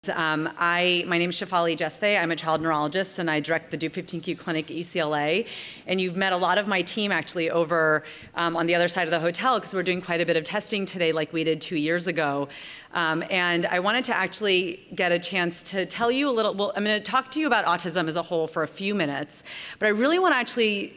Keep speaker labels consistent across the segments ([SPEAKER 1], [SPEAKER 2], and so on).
[SPEAKER 1] My name is Shefali Jeste. I'm a child neurologist, and I direct the Do15Q clinic at UCLA. And you've met a lot of my team actually over on the other side of the hotel, because we're doing quite a bit of testing today like we did 2 years ago. And I wanted to actually get a chance to tell you a little, well, I'm going to talk to you about autism as a whole for a few minutes, but I really want to actually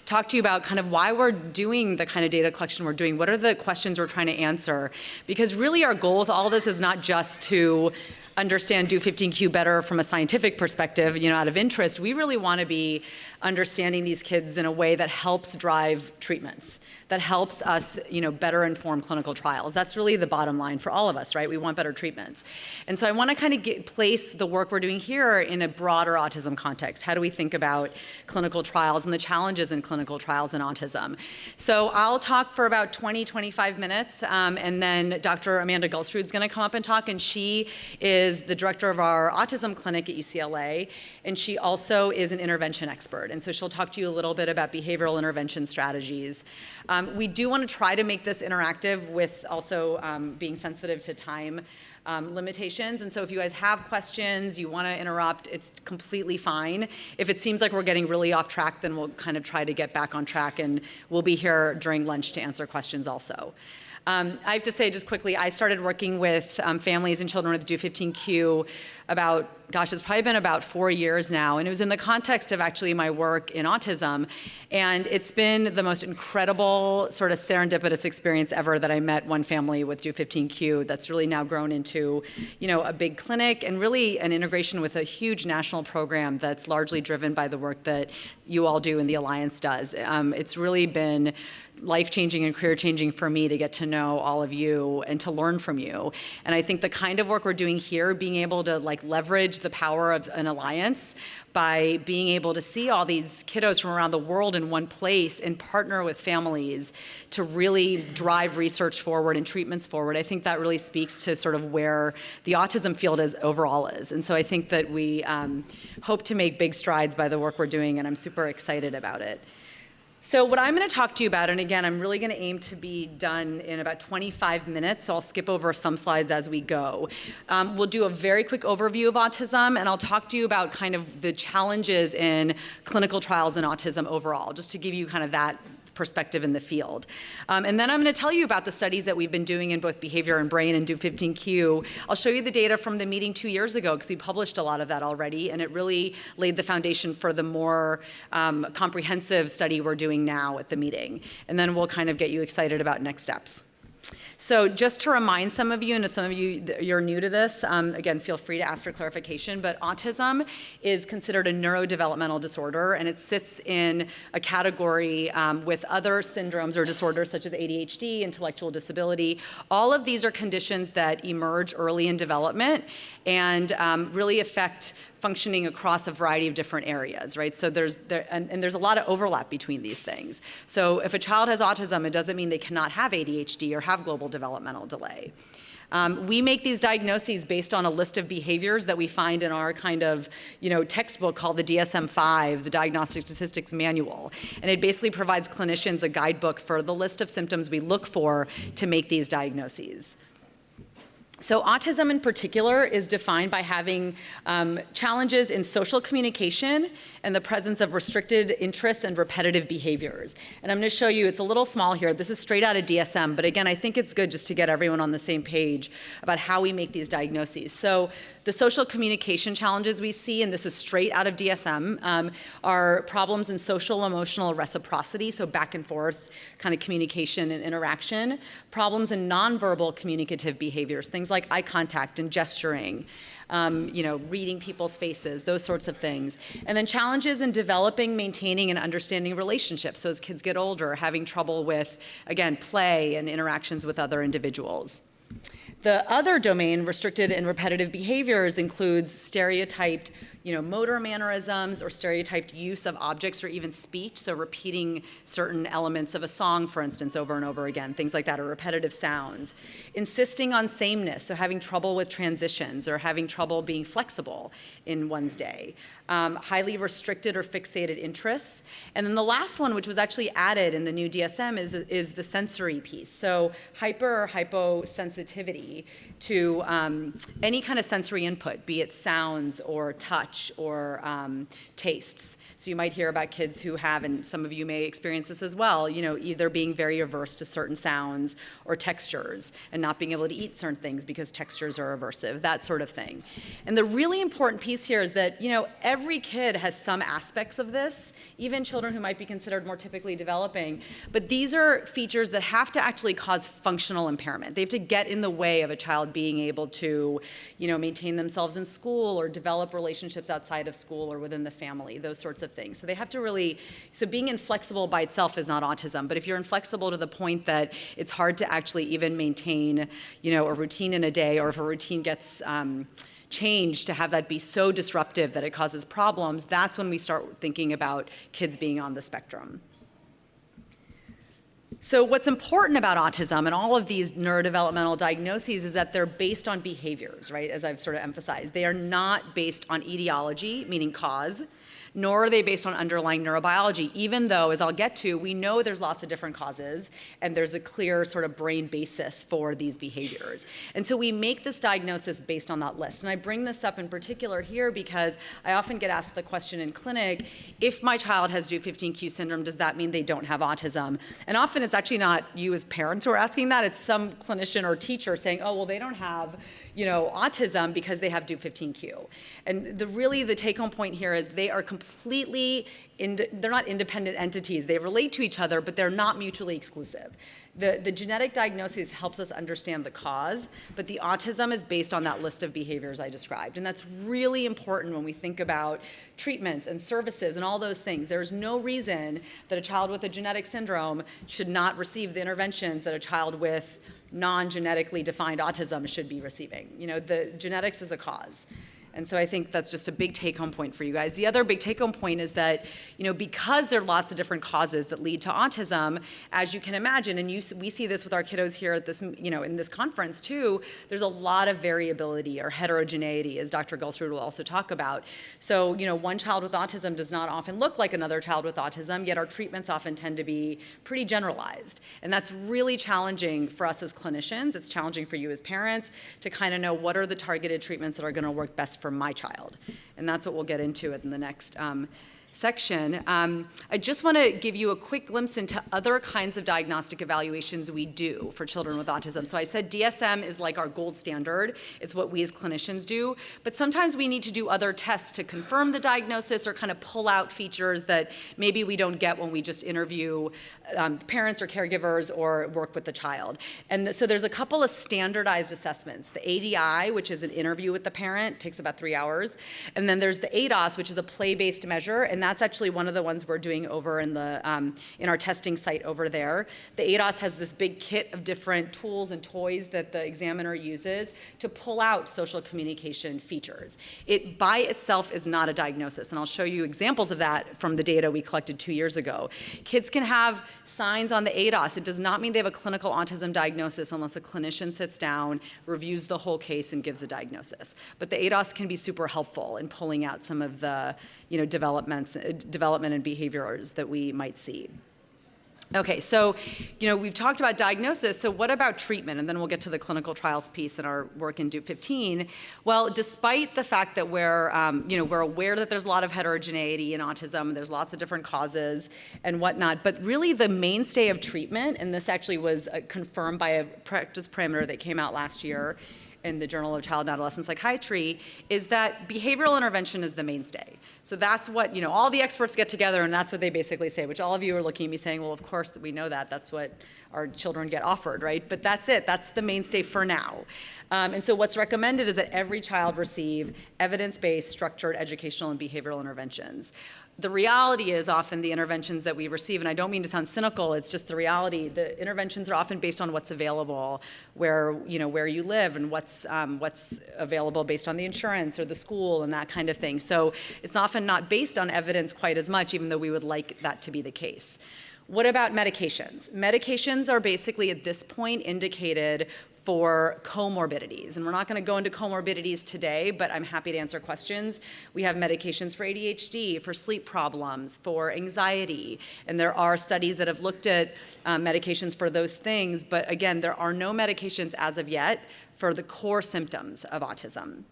[SPEAKER 1] talk to you about kind of why we're doing the kind of data collection we're doing. What are the questions we're trying to answer? Because really our goal with all this is not just to understand Do15Q better from a scientific perspective, out of interest. We really want to be understanding these kids in a way that helps drive treatments, that helps us, better inform clinical trials. That's really the bottom line for all of us, right? We want better treatments. And so I want to kind of place the work we're doing here in a broader autism context. How do we think about clinical trials and the challenges in clinical trials in autism? So I'll talk for about 20-25 minutes, and then Dr. Amanda Gulstrud's going to come up and talk, and she is the director of our autism clinic at UCLA, and she also is an intervention expert. And so she'll talk to you a little bit about behavioral intervention strategies. We do want to try to make this interactive with also being sensitive to time limitations. And so if you guys have questions, you want to interrupt, it's completely fine. If it seems like we're getting really off track, then we'll kind of try to get back on track, and we'll be here during lunch to answer questions also. I have to say just quickly, I started working with families and children with Do15Q about, it's probably been about 4 years now, and it was in the context of actually my work in autism, and it's been the most incredible sort of serendipitous experience ever that I met one family with Do15Q that's really now grown into, a big clinic and really an integration with a huge national program that's largely driven by the work that you all do and the Alliance does. It's really been life-changing and career-changing for me to get to know all of you and to learn from you. And I think the kind of work we're doing here, being able to leverage the power of an alliance by being able to see all these kiddos from around the world in one place and partner with families to really drive research forward and treatments forward, I think that really speaks to sort of where the autism field overall is. And so I think that we hope to make big strides by the work we're doing, and I'm super excited about it. So what I'm going to talk to you about, and again, I'm really going to aim to be done in about 25 minutes, so I'll skip over some slides as we go. We'll do a very quick overview of autism, and I'll talk to you about kind of the challenges in clinical trials in autism overall, just to give you kind of that perspective in the field. And then I'm going to tell you about the studies that we've been doing in both behavior and brain and Do15Q. I'll show you the data from the meeting 2 years ago, because we published a lot of that already, and it really laid the foundation for the more comprehensive study we're doing now at the meeting. And then we'll kind of get you excited about next steps. So just to remind some of you, and if some of you're new to this, again, feel free to ask for clarification, but autism is considered a neurodevelopmental disorder, and it sits in a category with other syndromes or disorders such as ADHD, intellectual disability. All of these are conditions that emerge early in development and really affect functioning across a variety of different areas, right? So there's a lot of overlap between these things. So if a child has autism, it doesn't mean they cannot have ADHD or have global developmental delay. We make these diagnoses based on a list of behaviors that we find in our kind of, textbook called the DSM-5, the Diagnostic Statistics Manual. And it basically provides clinicians a guidebook for the list of symptoms we look for to make these diagnoses. So autism in particular is defined by having challenges in social communication and the presence of restricted interests and repetitive behaviors. And I'm going to show you, it's a little small here. This is straight out of DSM, but again, I think it's good just to get everyone on the same page about how we make these diagnoses. So the social communication challenges we see, and this is straight out of DSM, are problems in social emotional reciprocity, so back and forth kind of communication and interaction, problems in nonverbal communicative behaviors, things like eye contact and gesturing, reading people's faces, those sorts of things. And then challenges in developing, maintaining, and understanding relationships. So as kids get older, having trouble with, again, play and interactions with other individuals. The other domain, restricted and repetitive behaviors, includes stereotyped motor mannerisms or stereotyped use of objects or even speech, so repeating certain elements of a song, for instance, over and over again, things like that, or repetitive sounds. Insisting on sameness, so having trouble with transitions or having trouble being flexible in one's day. Highly restricted or fixated interests. And then the last one, which was actually added in the new DSM, is the sensory piece. So hyper or hyposensitivity to any kind of sensory input, be it sounds or touch or tastes. So you might hear about kids who have, and some of you may experience this as well, either being very averse to certain sounds or textures and not being able to eat certain things because textures are aversive, that sort of thing. And the really important piece here is that, every kid has some aspects of this, even children who might be considered more typically developing, but these are features that have to actually cause functional impairment. They have to get in the way of a child being able to, maintain themselves in school or develop relationships outside of school or within the family, those sorts of things. So they have to really, so being inflexible by itself is not autism, but if you're inflexible to the point that it's hard to actually even maintain, a routine in a day, or if a routine gets changed, to have that be so disruptive that it causes problems, that's when we start thinking about kids being on the spectrum. So what's important about autism and all of these neurodevelopmental diagnoses is that they're based on behaviors, right, as I've sort of emphasized. They are not based on etiology, meaning cause, nor are they based on underlying neurobiology, even though, as I'll get to, we know there's lots of different causes and there's a clear sort of brain basis for these behaviors. And so we make this diagnosis based on that list. And I bring this up in particular here because I often get asked the question in clinic, if my child has Do15Q syndrome, does that mean they don't have autism? And often it's actually not you as parents who are asking that, it's some clinician or teacher saying, oh, well, they don't have autism because they have Do15Q. And the take-home point here is they are completely, they're not independent entities. They relate to each other, but they're not mutually exclusive. The genetic diagnosis helps us understand the cause, but the autism is based on that list of behaviors I described. And that's really important when we think about treatments and services and all those things. There's no reason that a child with a genetic syndrome should not receive the interventions that a child with non-genetically defined autism should be receiving. The genetics is a cause. And so I think that's just a big take-home point for you guys. The other big take-home point is that, because there are lots of different causes that lead to autism, as you can imagine, and we see this with our kiddos here at this, in this conference too, there's a lot of variability or heterogeneity, as Dr. Gulsrud will also talk about. So, one child with autism does not often look like another child with autism, yet our treatments often tend to be pretty generalized. And that's really challenging for us as clinicians. It's challenging for you as parents to kind of know what are the targeted treatments that are gonna work best for my child. And that's what we'll get into in the next section. I just want to give you a quick glimpse into other kinds of diagnostic evaluations we do for children with autism. So I said DSM is like our gold standard. It's what we as clinicians do. But sometimes we need to do other tests to confirm the diagnosis or kind of pull out features that maybe we don't get when we just interview parents or caregivers or work with the child. And so there's a couple of standardized assessments. The ADI, which is an interview with the parent, takes about 3 hours. And then there's the ADOS, which is a play-based measure, and that's actually one of the ones we're doing over in our testing site over there. The ADOS has this big kit of different tools and toys that the examiner uses to pull out social communication features. It by itself is not a diagnosis, and I'll show you examples of that from the data we collected 2 years ago. Kids can have signs on the ADOS. It does not mean they have a clinical autism diagnosis unless a clinician sits down, reviews the whole case, and gives a diagnosis. But the ADOS can be super helpful in pulling out some of the development and behaviors that we might see. Okay, so, we've talked about diagnosis, so what about treatment? And then we'll get to the clinical trials piece in our work in Do15. Well, despite the fact that we're aware that there's a lot of heterogeneity in autism, there's lots of different causes and whatnot, but really the mainstay of treatment, and this actually was confirmed by a practice parameter that came out last year in the Journal of Child and Adolescent Psychiatry, is that behavioral intervention is the mainstay. So that's what, all the experts get together and that's what they basically say, which all of you are looking at me saying, well, of course we know that, that's what our children get offered, right? But that's it, that's the mainstay for now. And so what's recommended is that every child receive evidence-based, structured educational and behavioral interventions. the reality is often the interventions that we receive, and I don't mean to sound cynical, it's just the reality. The interventions are often based on what's available, where you live, and what's available based on the insurance or the school and that kind of thing. So it's often not based on evidence quite as much, even though we would like that to be the case. What about medications? Medications are basically at this point indicated for comorbidities. And we're not going to go into comorbidities today, but I'm happy to answer questions. We have medications for ADHD, for sleep problems, for anxiety. And there are studies that have looked at medications for those things. But again, there are no medications as of yet for the core symptoms of autism.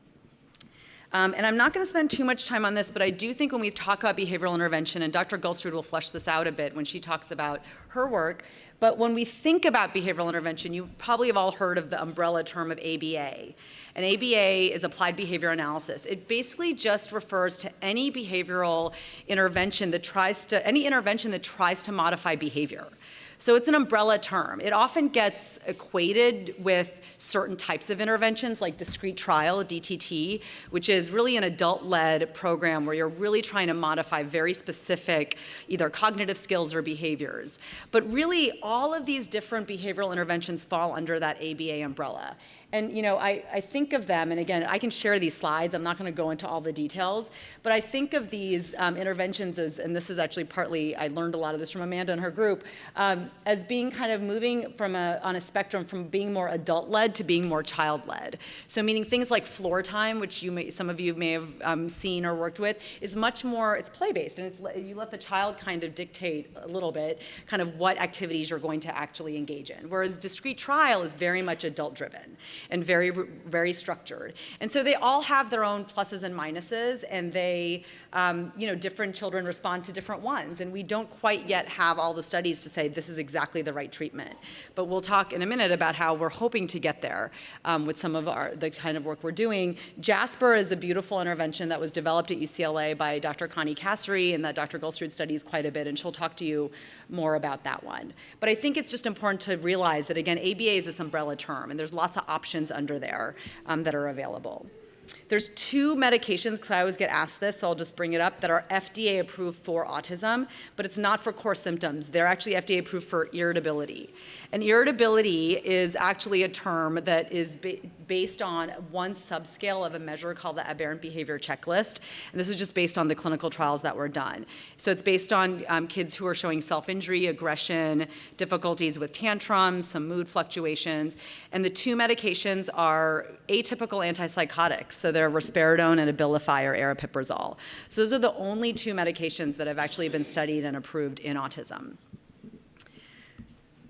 [SPEAKER 1] And I'm not going to spend too much time on this, but I do think when we talk about behavioral intervention, and Dr. Gulstrud will flesh this out a bit when she talks about her work, but when we think about behavioral intervention, you probably have all heard of the umbrella term of ABA. And ABA is applied behavior analysis. It basically just refers to any behavioral intervention that tries to modify behavior. So it's an umbrella term. It often gets equated with certain types of interventions like discrete trial, DTT, which is really an adult-led program where you're really trying to modify very specific either cognitive skills or behaviors. But really, all of these different behavioral interventions fall under that ABA umbrella. And I think of them, and again, I can share these slides. I'm not going to go into all the details, but I think of these interventions as, and this is actually partly, I learned a lot of this from Amanda and her group, as being kind of moving on a spectrum from being more adult-led to being more child-led. So meaning things like floor time, which some of you may have seen or worked with, is much more, it's play-based, and you let the child kind of dictate a little bit kind of what activities you're going to actually engage in. Whereas discrete trial is very much adult-driven and very, very structured. And so they all have their own pluses and minuses, and they, different children respond to different ones. And we don't quite yet have all the studies to say this is exactly the right treatment. But we'll talk in a minute about how we're hoping to get there with some of the kind of work we're doing. JASPER is a beautiful intervention that was developed at UCLA by Dr. Connie Kassery, and that Dr. Gulstrud studies quite a bit, and she'll talk to you more about that one. But I think it's just important to realize that, again, ABA is this umbrella term, and there's lots of options under there that are available. There's two medications, because I always get asked this, so I'll just bring it up, that are FDA approved for autism, but it's not for core symptoms. They're actually FDA approved for irritability. And irritability is actually a term that is based on one subscale of a measure called the Aberrant Behavior Checklist. And this is just based on the clinical trials that were done. So it's based on kids who are showing self-injury, aggression, difficulties with tantrums, some mood fluctuations. And the two medications are atypical antipsychotics. So they're risperidone and Abilify or aripiprazole. So those are the only two medications that have actually been studied and approved in autism.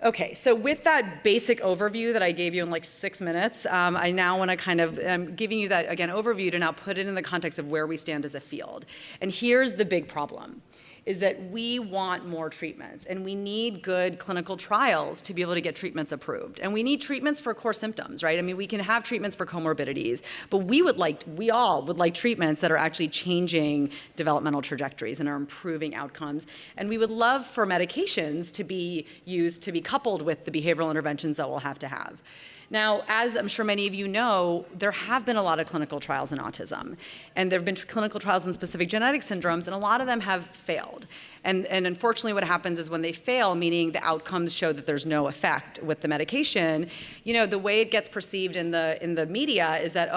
[SPEAKER 1] Okay, so with that basic overview that I gave you in like 6 minutes, I now want to kind of, giving you that, again, overview to now put it in the context of where we stand as a field. And here's the big problem, is that we want more treatments, and we need good clinical trials to be able to get treatments approved. And we need treatments for core symptoms, right? I mean, we can have treatments for comorbidities, but we all would like treatments that are actually changing developmental trajectories and are improving outcomes. And we would love for medications to be used to be coupled with the behavioral interventions that we'll have to have. Now, as I'm sure many of you know, there have been a lot of clinical trials in autism, and there have been clinical trials in specific genetic syndromes, and a lot of them have failed. And unfortunately, what happens is when they fail, meaning the outcomes show that there's no effect with the medication, the way it gets perceived in the media is that,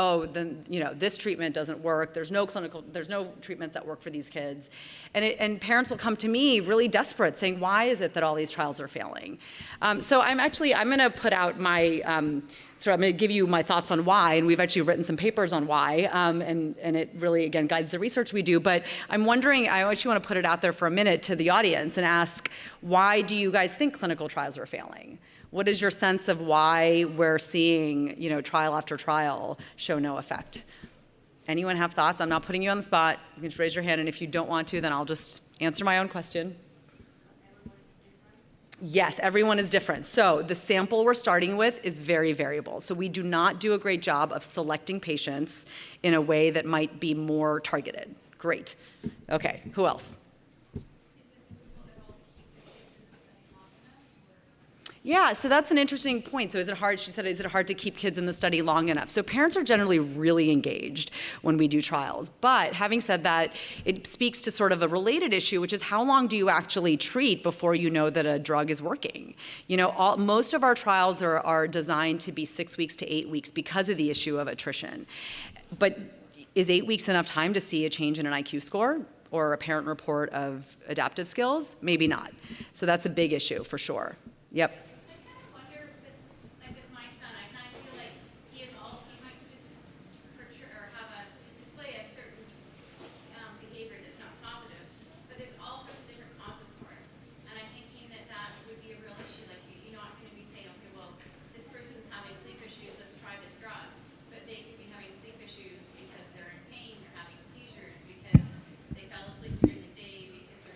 [SPEAKER 1] this treatment doesn't work. There's no treatments that work for these kids. And parents will come to me really desperate, saying, why is it that all these trials are failing? So I'm going to put out my, I'm going to give you my thoughts on why, and we've actually written some papers on why, and it really, again, guides the research we do. But I'm wondering, I actually want to put it out there for a minute to the audience and ask, why do you guys think clinical trials are failing? What is your sense of why we're seeing, trial after trial show no effect? Anyone have thoughts? I'm not putting you on the spot. You can just raise your hand, and if you don't want to, then I'll just answer my own question. Yes, everyone is different. So the sample we're starting with is very variable. So we do not do a great job of selecting patients in a way that might be more targeted. Great. Okay, who else? Yeah, so that's an interesting point. So is it hard, she said, is it hard to keep kids in the study long enough? So parents are generally really engaged when we do trials. But having said that, it speaks to sort of a related issue, which is how long do you actually treat before you know that a drug is working? You know, most of our trials are designed to be 6 weeks to 8 weeks because of the issue of attrition. But is 8 weeks enough time to see a change in an IQ score or a parent report of adaptive skills? Maybe not. So that's a big issue for sure. Yep.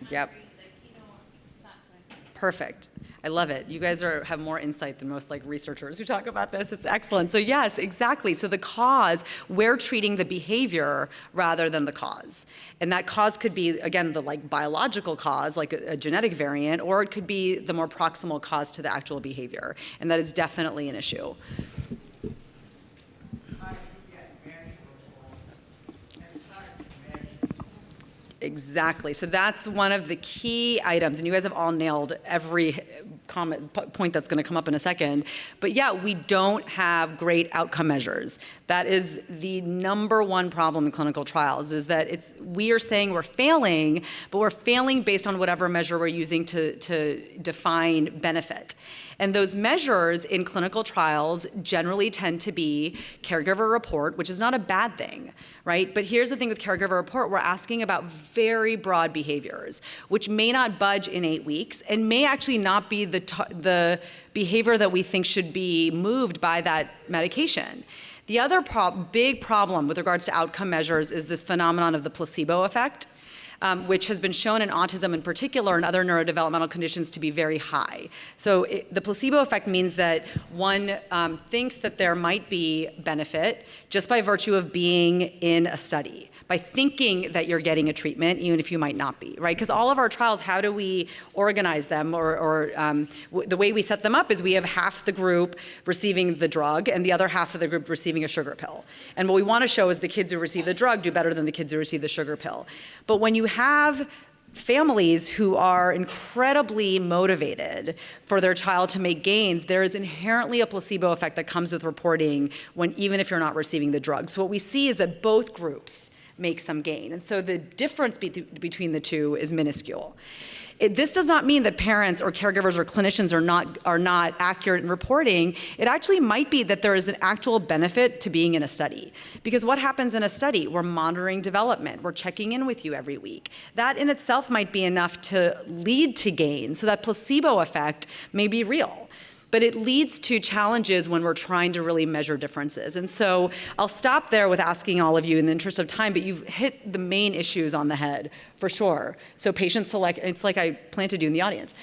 [SPEAKER 1] Yep. Perfect. I love it. You guys have more insight than most researchers who talk about this. It's excellent. So yes, exactly. So the cause, we're treating the behavior rather than the cause. And that cause could be, again, the biological cause, like a genetic variant, or it could be the more proximal cause to the actual behavior. And that is definitely an issue. Exactly. So that's one of the key items, and you guys have all nailed every point that's going to come up in a second. But yeah, we don't have great outcome measures. That is the #1 problem in clinical trials, is that we are saying we're failing, but we're failing based on whatever measure we're using to define benefit. And those measures in clinical trials generally tend to be caregiver report, which is not a bad thing, right? But here's the thing with caregiver report, we're asking about very broad behaviors, which may not budge in 8 weeks and may actually not be the behavior that we think should be moved by that medication. The other big problem with regards to outcome measures is this phenomenon of the placebo effect. Which has been shown in autism in particular and other neurodevelopmental conditions to be very high. So the placebo effect means that one thinks that there might be benefit just by virtue of being in a study, by thinking that you're getting a treatment, even if you might not be, right? Because all of our trials, how do we organize them, or the way we set them up is we have half the group receiving the drug and the other half of the group receiving a sugar pill. And what we want to show is the kids who receive the drug do better than the kids who receive the sugar pill. But when you have families who are incredibly motivated for their child to make gains, there is inherently a placebo effect that comes with reporting even if you're not receiving the drug. So what we see is that both groups make some gain. And so the difference between the two is minuscule. This does not mean that parents or caregivers or clinicians are not accurate in reporting. It actually might be that there is an actual benefit to being in a study. Because what happens in a study? We're monitoring development. We're checking in with you every week. That in itself might be enough to lead to gain. So that placebo effect may be real. But it leads to challenges when we're trying to really measure differences. And so I'll stop there with asking all of you in the interest of time, but you've hit the main issues on the head, for sure. So patient selection, it's like I planted you in the audience.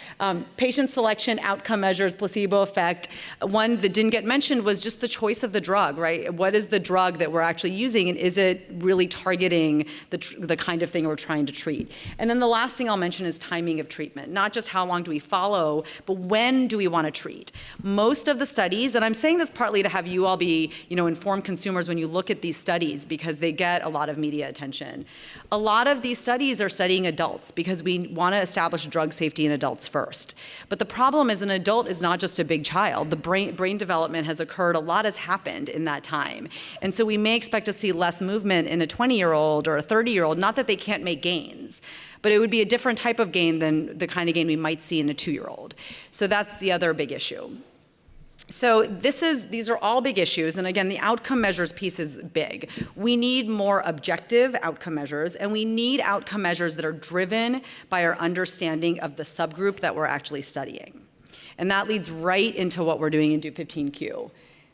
[SPEAKER 1] Patient selection, outcome measures, placebo effect. One that didn't get mentioned was just the choice of the drug, right? What is the drug that we're actually using, and is it really targeting the kind of thing we're trying to treat? And then the last thing I'll mention is timing of treatment. Not just how long do we follow, but when do we want to treat? Most of the studies, and I'm saying this partly to have you all be, informed consumers when you look at these studies, because they get a lot of media attention. A lot of these studies are studying adults because we want to establish drug safety in adults first. But the problem is an adult is not just a big child. The brain development has occurred, a lot has happened in that time. And so we may expect to see less movement in a 20-year-old or a 30-year-old, not that they can't make gains, but it would be a different type of gain than the kind of gain we might see in a 2-year-old. So that's the other big issue. So these are all big issues, and again, the outcome measures piece is big. We need more objective outcome measures, and we need outcome measures that are driven by our understanding of the subgroup that we're actually studying. And that leads right into what we're doing in Do15Q.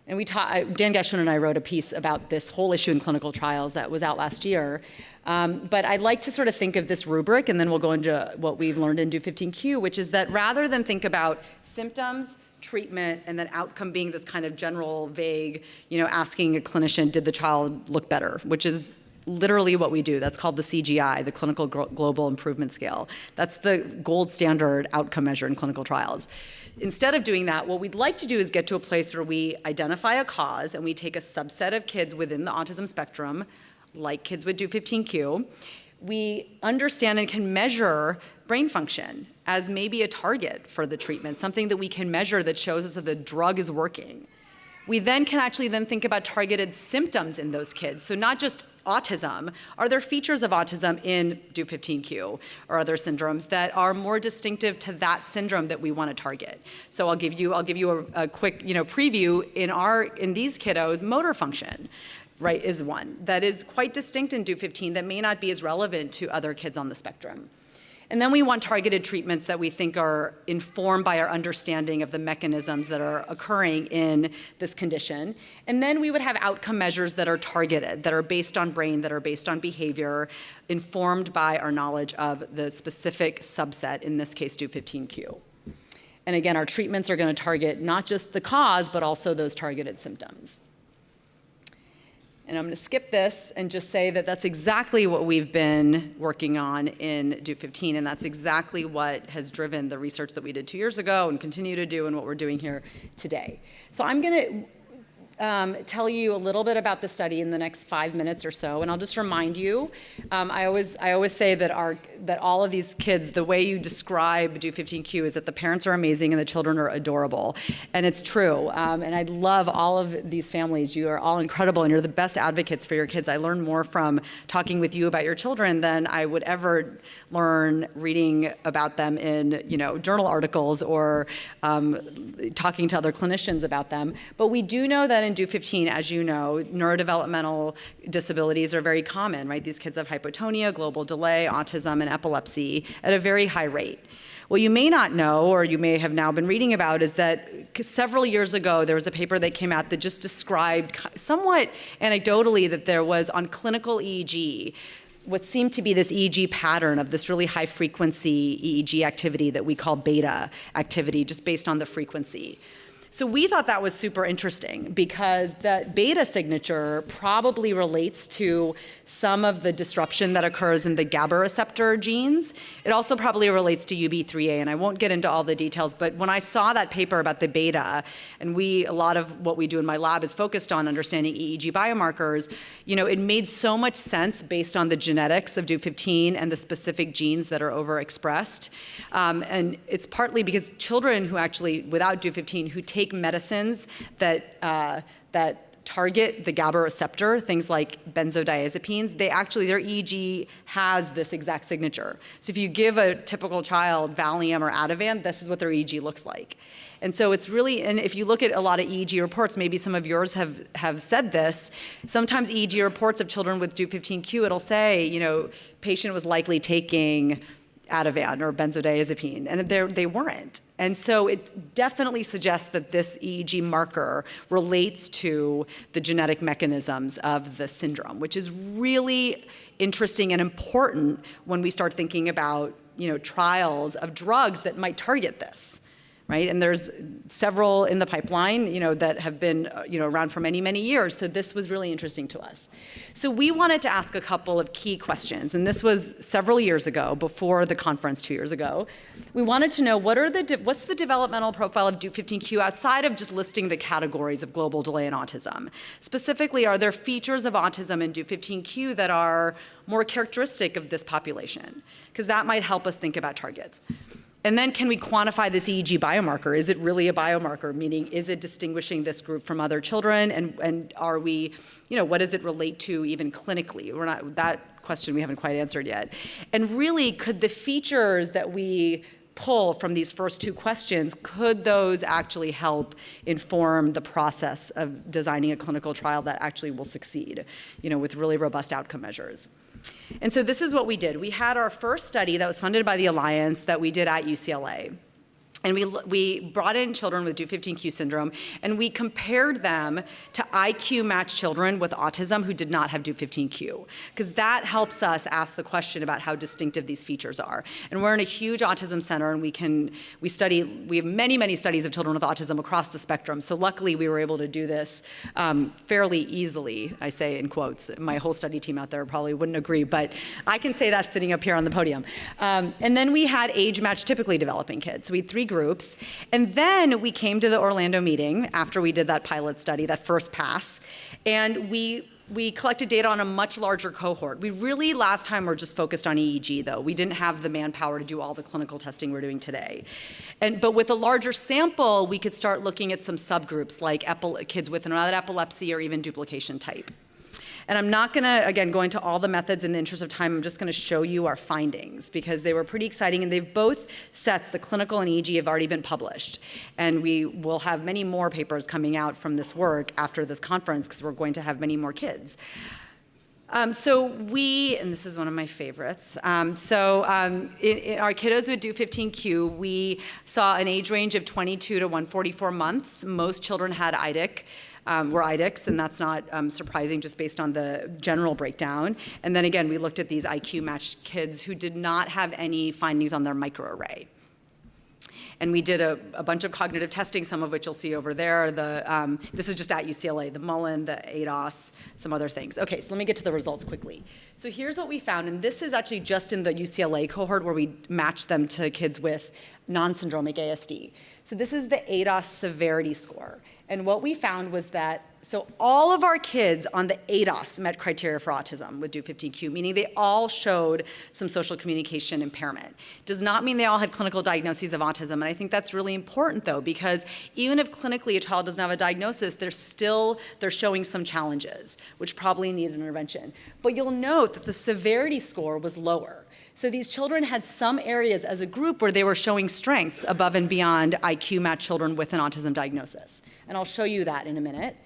[SPEAKER 1] And Dan Geschwin and I wrote a piece about this whole issue in clinical trials that was out last year. But I'd like to sort of think of this rubric, and then we'll go into what we've learned in Do15Q, which is that rather than think about symptoms, treatment, and then outcome being this kind of general, vague, asking a clinician, did the child look better, which is literally what we do. That's called the CGI, the Clinical Global Improvement Scale. That's the gold standard outcome measure in clinical trials. instead of doing that, what we'd like to do is get to a place where we identify a cause and we take a subset of kids within the autism spectrum, like kids with Do15Q. We understand and can measure brain function as maybe a target for the treatment, something that we can measure that shows us that the drug is working. We then can actually then think about targeted symptoms in those kids. So not just autism, are there features of autism in Do15Q or other syndromes that are more distinctive to that syndrome that we want to target? So I'll give you a quick preview. In these kiddos, motor function, right, is one that is quite distinct in Do15 that may not be as relevant to other kids on the spectrum. And then we want targeted treatments that we think are informed by our understanding of the mechanisms that are occurring in this condition. And then we would have outcome measures that are targeted, that are based on brain, that are based on behavior, informed by our knowledge of the specific subset, in this case, Do15Q. And again, our treatments are going to target not just the cause, but also those targeted symptoms. And I'm going to skip this and just say that that's exactly what we've been working on in Do15, and that's exactly what has driven the research that we did 2 years ago and continue to do and what we're doing here today. So I'm going to tell you a little bit about the study in the next 5 minutes or so, and I'll just remind you. I always say that all of these kids, the way you describe Do15Q is that the parents are amazing and the children are adorable, and it's true. And I love all of these families. You are all incredible, and you're the best advocates for your kids. I learn more from talking with you about your children than I would ever learn reading about them in journal articles or talking to other clinicians about them. But we do know that in Do15, as you know, neurodevelopmental disabilities are very common, right? These kids have hypotonia, global delay, autism, and epilepsy at a very high rate. What you may not know, or you may have now been reading about, is that several years ago there was a paper that came out that just described somewhat anecdotally that there was on clinical EEG what seemed to be this EEG pattern of this really high frequency EEG activity that we call beta activity, just based on the frequency. So we thought that was super interesting because that beta signature probably relates to some of the disruption that occurs in the GABA receptor genes. It also probably relates to UB3A, and I won't get into all the details, but when I saw that paper about the beta, and a lot of what we do in my lab is focused on understanding EEG biomarkers, it made so much sense based on the genetics of Do15 and the specific genes that are overexpressed. And it's partly because children who actually, without Do15, who take medicines that target the GABA receptor, things like benzodiazepines, their EEG has this exact signature. So if you give a typical child Valium or Ativan, this is what their EEG looks like. And so it's really, and if you look at a lot of EEG reports, maybe some of yours have said this, sometimes EEG reports of children with Do15Q, it'll say, patient was likely taking Ativan or benzodiazepine, and they weren't. And so it definitely suggests that this EEG marker relates to the genetic mechanisms of the syndrome, which is really interesting and important when we start thinking about, trials of drugs that might target this. Right? And there's several in the pipeline, that have been, around for many, many years. So this was really interesting to us. So we wanted to ask a couple of key questions. And this was several years ago, before the conference 2 years ago. We wanted to know what's the developmental profile of Do15Q outside of just listing the categories of global delay and autism. Specifically, are there features of autism in Do15Q that are more characteristic of this population? Because that might help us think about targets. And then can we quantify this EEG biomarker? Is it really a biomarker? Meaning, is it distinguishing this group from other children? And are we, what does it relate to even clinically? That question we haven't quite answered yet. And really, could the features that we pull from these first two questions, could those actually help inform the process of designing a clinical trial that actually will succeed, with really robust outcome measures? And so this is what we did. We had our first study that was funded by the Alliance that we did at UCLA. And we brought in children with Do15Q syndrome, and we compared them to IQ-matched children with autism who did not have Do15Q, because that helps us ask the question about how distinctive these features are. And we're in a huge autism center, and we have many, many studies of children with autism across the spectrum. So luckily, we were able to do this fairly easily, I say in quotes. My whole study team out there probably wouldn't agree, but I can say that sitting up here on the podium. And then we had age-matched typically developing kids. So we had 3 groups. And then we came to the Orlando meeting after we did that pilot study, that first pass, and we collected data on a much larger cohort. We really, last time, were just focused on EEG, though. We didn't have the manpower to do all the clinical testing we're doing today. But with a larger sample, we could start looking at some subgroups, like kids with another epilepsy or even duplication type. And I'm not going to, again, go into all the methods in the interest of time. I'm just going to show you our findings because they were pretty exciting. And they've both sets, the clinical and EEG, have already been published. And we will have many more papers coming out from this work after this conference because we're going to have many more kids. And this is one of my favorites. In our kiddos with Do15Q, we saw an age range of 22 to 144 months. Most children had IDIC. Were IDICs, and that's not surprising just based on the general breakdown. And then again, we looked at these IQ-matched kids who did not have any findings on their microarray. And we did a bunch of cognitive testing, some of which you'll see over there. This is just at UCLA, the Mullen, the ADOS, some other things. Okay, so let me get to the results quickly. So here's what we found, and this is actually just in the UCLA cohort where we matched them to kids with non-syndromic ASD. So this is the ADOS severity score. And what we found was that, so all of our kids on the ADOS met criteria for autism with Do15Q, meaning they all showed some social communication impairment. Does not mean they all had clinical diagnoses of autism. And I think that's really important, though, because even if clinically a child doesn't have a diagnosis, they're showing some challenges, which probably need an intervention. But you'll note that the severity score was lower. So these children had some areas as a group where they were showing strengths above and beyond IQ-matched children with an autism diagnosis. And I'll show you that in a minute.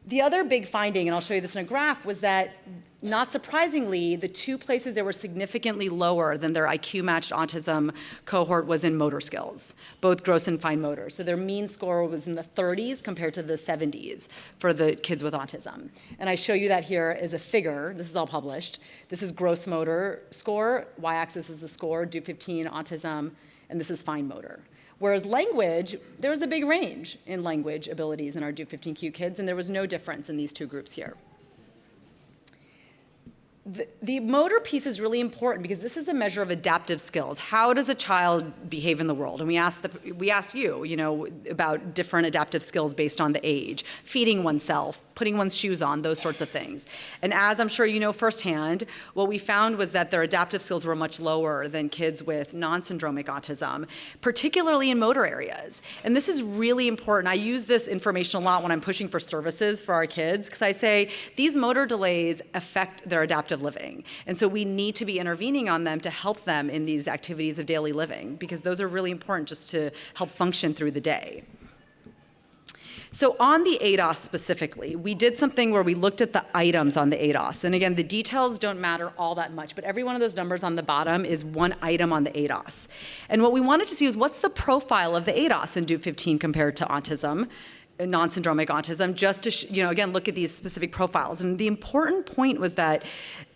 [SPEAKER 1] The other big finding, and I'll show you this in a graph, was that, not surprisingly, the two places that were significantly lower than their IQ-matched autism cohort was in motor skills, both gross and fine motor. So their mean score was in the 30s compared to the 70s for the kids with autism. And I show you that here as a figure. This is all published. This is gross motor score. Y-axis is the score, Do15 autism, and this is fine motor. Whereas language, there was a big range in language abilities in our Do15Q kids, and there was no difference in these two groups here. The motor piece is really important because this is a measure of adaptive skills. How does a child behave in the world? And we ask you, about different adaptive skills based on the age, feeding oneself, putting one's shoes on, those sorts of things. And as I'm sure you know firsthand, what we found was that their adaptive skills were much lower than kids with non-syndromic autism, particularly in motor areas. And this is really important. I use this information a lot when I'm pushing for services for our kids because I say these motor delays affect their adaptive living. And so we need to be intervening on them to help them in these activities of daily living because those are really important just to help function through the day. So on the ADOS specifically, we did something where we looked at the items on the ADOS. And again, the details don't matter all that much, but every one of those numbers on the bottom is one item on the ADOS. And what we wanted to see was what's the profile of the ADOS in Do15 compared to autism, non-syndromic autism, just to again, look at these specific profiles. And the important point was that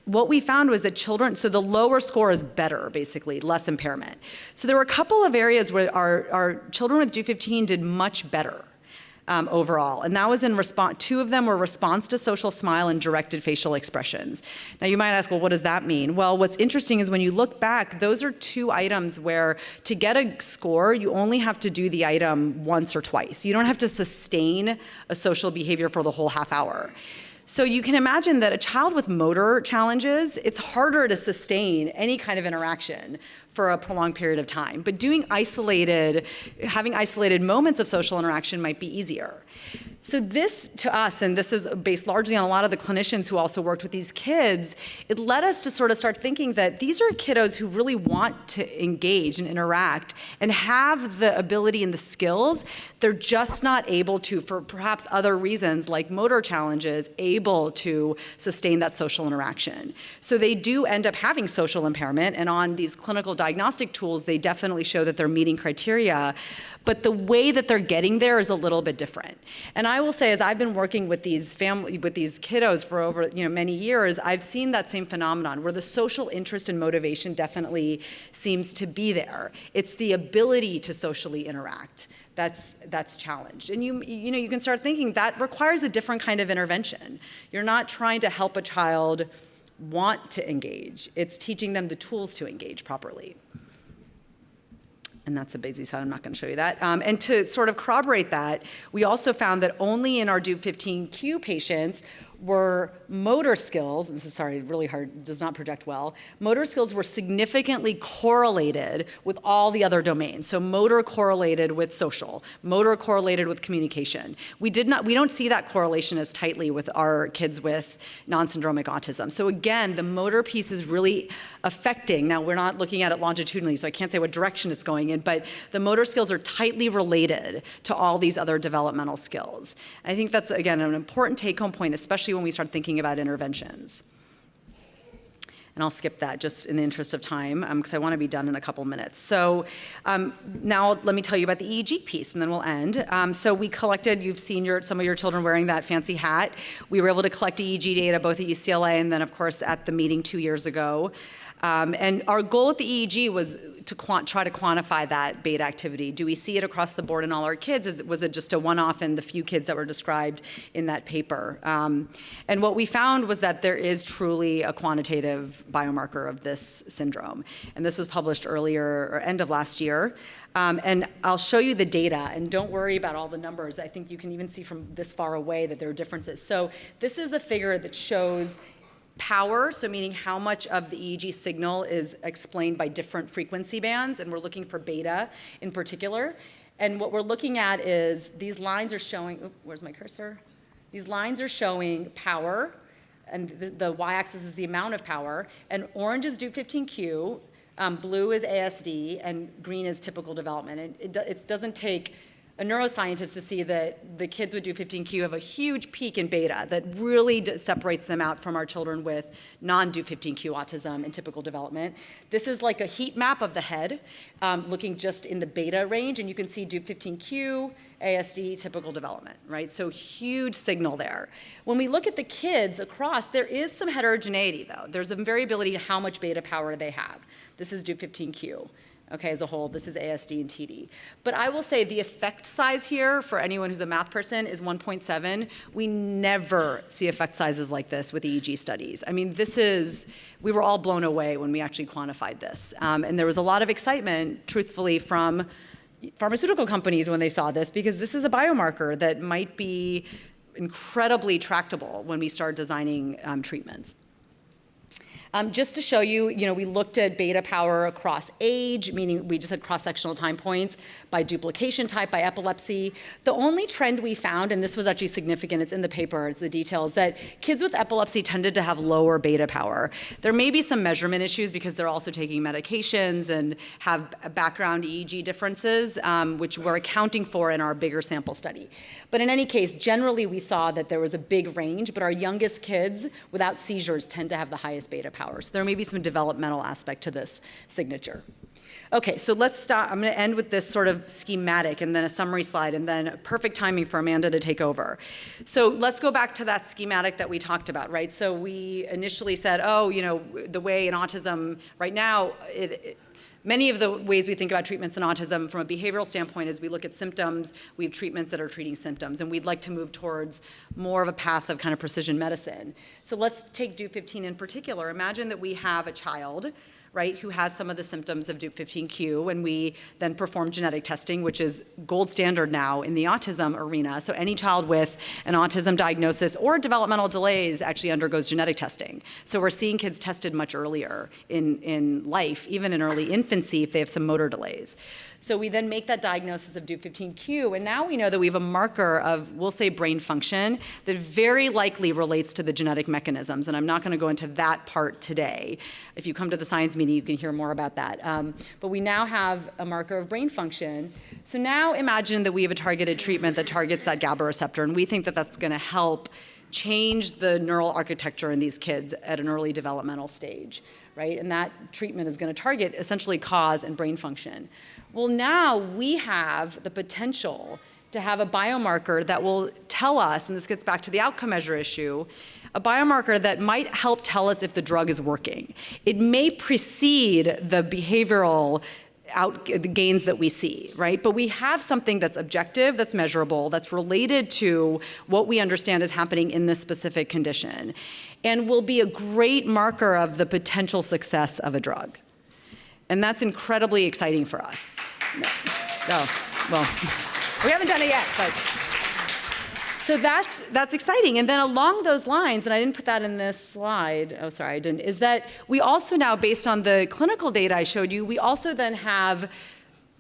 [SPEAKER 1] what we found was that children, so the lower score is better, basically, less impairment. So there were a couple of areas where our children with Do15 did much better overall. And that was in response, two of them were response to social smile and directed facial expressions. Now you might ask, well, what does that mean? Well, what's interesting is when you look back, those are two items where to get a score, you only have to do the item once or twice. You don't have to sustain a social behavior for the whole half hour. So you can imagine that a child with motor challenges, it's harder to sustain any kind of interaction for a prolonged period of time. But having isolated moments of social interaction might be easier. So this, to us, and this is based largely on a lot of the clinicians who also worked with these kids, it led us to sort of start thinking that these are kiddos who really want to engage and interact and have the ability and the skills. They're just not able to, for perhaps other reasons like motor challenges, able to sustain that social interaction. So they do end up having social impairment, and on these clinical diagnostic tools, they definitely show that they're meeting criteria, but the way that they're getting there is a little bit different. And I will say, as I've been working with these kiddos for over many years, I've seen that same phenomenon where the social interest and motivation definitely seems to be there. It's the ability to socially interact that's challenged. And you can start thinking that requires a different kind of intervention. You're not trying to help a child want to engage. It's teaching them the tools to engage properly. And that's a busy slide, I'm not gonna show you that. And to sort of corroborate that, we also found that only in our DUP15Q patients were motor skills, and this is, sorry, really hard, does not project well, motor skills were significantly correlated with all the other domains. So motor correlated with social, motor correlated with communication. We don't see that correlation as tightly with our kids with non-syndromic autism. So again, the motor piece is really affecting, now we're not looking at it longitudinally, so I can't say what direction it's going in, but the motor skills are tightly related to all these other developmental skills. I think that's, again, an important take-home point, especially when we start thinking about interventions. And I'll skip that just in the interest of time because I want to be done in a couple minutes. So now let me tell you about the EEG piece and then we'll end. So we collected, you've seen some of your children wearing that fancy hat. We were able to collect EEG data both at UCLA and then of course at the meeting 2 years ago. And our goal at the EEG was to try to quantify that beta activity. Do we see it across the board in all our kids? Was it just a one-off in the few kids that were described in that paper? And what we found was that there is truly a quantitative biomarker of this syndrome. And this was published earlier, or end of last year. And I'll show you the data, and don't worry about all the numbers. I think you can even see from this far away that there are differences. So this is a figure that shows power, so meaning how much of the EEG signal is explained by different frequency bands, and we're looking for beta in particular. And what we're looking at is these lines are showing, where's my cursor? These lines are showing power, and the y-axis is the amount of power, and orange is DUP15Q, blue is ASD, and green is typical development. And it doesn't take a neuroscientist to see that the kids with DUP15Q have a huge peak in beta that really separates them out from our children with non-DUP15Q autism and typical development. This is like a heat map of the head, looking just in the beta range, and you can see DUP15Q, ASD, typical development, right? So huge signal there. When we look at the kids across, there is some heterogeneity though. There's some variability in how much beta power they have. This is DUP15Q. Okay, as a whole, this is ASD and TD. But I will say the effect size here, for anyone who's a math person, is 1.7. We never see effect sizes like this with EEG studies. I mean, we were all blown away when we actually quantified this. And there was a lot of excitement, truthfully, from pharmaceutical companies when they saw this, because this is a biomarker that might be incredibly tractable when we start designing treatments. Just to show you, we looked at beta power across age, meaning we just had cross-sectional time points, by duplication type, by epilepsy. The only trend we found, and this was actually significant, it's in the paper, it's the details, that kids with epilepsy tended to have lower beta power. There may be some measurement issues because they're also taking medications and have background EEG differences, which we're accounting for in our bigger sample study. But in any case, generally we saw that there was a big range, but our youngest kids without seizures tend to have the highest beta power. So there may be some developmental aspect to this signature. Okay, so let's start. I'm going to end with this sort of schematic and then a summary slide and then perfect timing for Amanda to take over. So let's go back to that schematic that we talked about, right? So we initially said, the way in autism right now, many of the ways we think about treatments in autism from a behavioral standpoint is we look at symptoms, we have treatments that are treating symptoms, and we'd like to move towards more of a path of kind of precision medicine. So let's take DUP15 in particular. Imagine that we have a child, right, who has some of the symptoms of DUP15Q, and we then perform genetic testing, which is gold standard now in the autism arena. So any child with an autism diagnosis or developmental delays actually undergoes genetic testing. So we're seeing kids tested much earlier in life, even in early infancy if they have some motor delays. So we then make that diagnosis of DUP15Q, and now we know that we have a marker of, we'll say, brain function that very likely relates to the genetic mechanisms, and I'm not going to go into that part today. If you come to the science meeting, you can hear more about that. But we now have a marker of brain function. So now imagine that we have a targeted treatment that targets that GABA receptor, and we think that that's going to help change the neural architecture in these kids at an early developmental stage, right? And that treatment is going to target essentially cause and brain function. Well, now we have the potential to have a biomarker that will tell us, and this gets back to the outcome measure issue, a biomarker that might help tell us if the drug is working. It may precede the behavioral the gains that we see, right? But we have something that's objective, that's measurable, that's related to what we understand is happening in this specific condition, and will be a great marker of the potential success of a drug. And that's incredibly exciting for us. Oh, well, we haven't done it yet, but. So that's exciting. And then along those lines, and I didn't put that in this slide, oh, sorry, I didn't, is that we also now, based on the clinical data I showed you, we also then have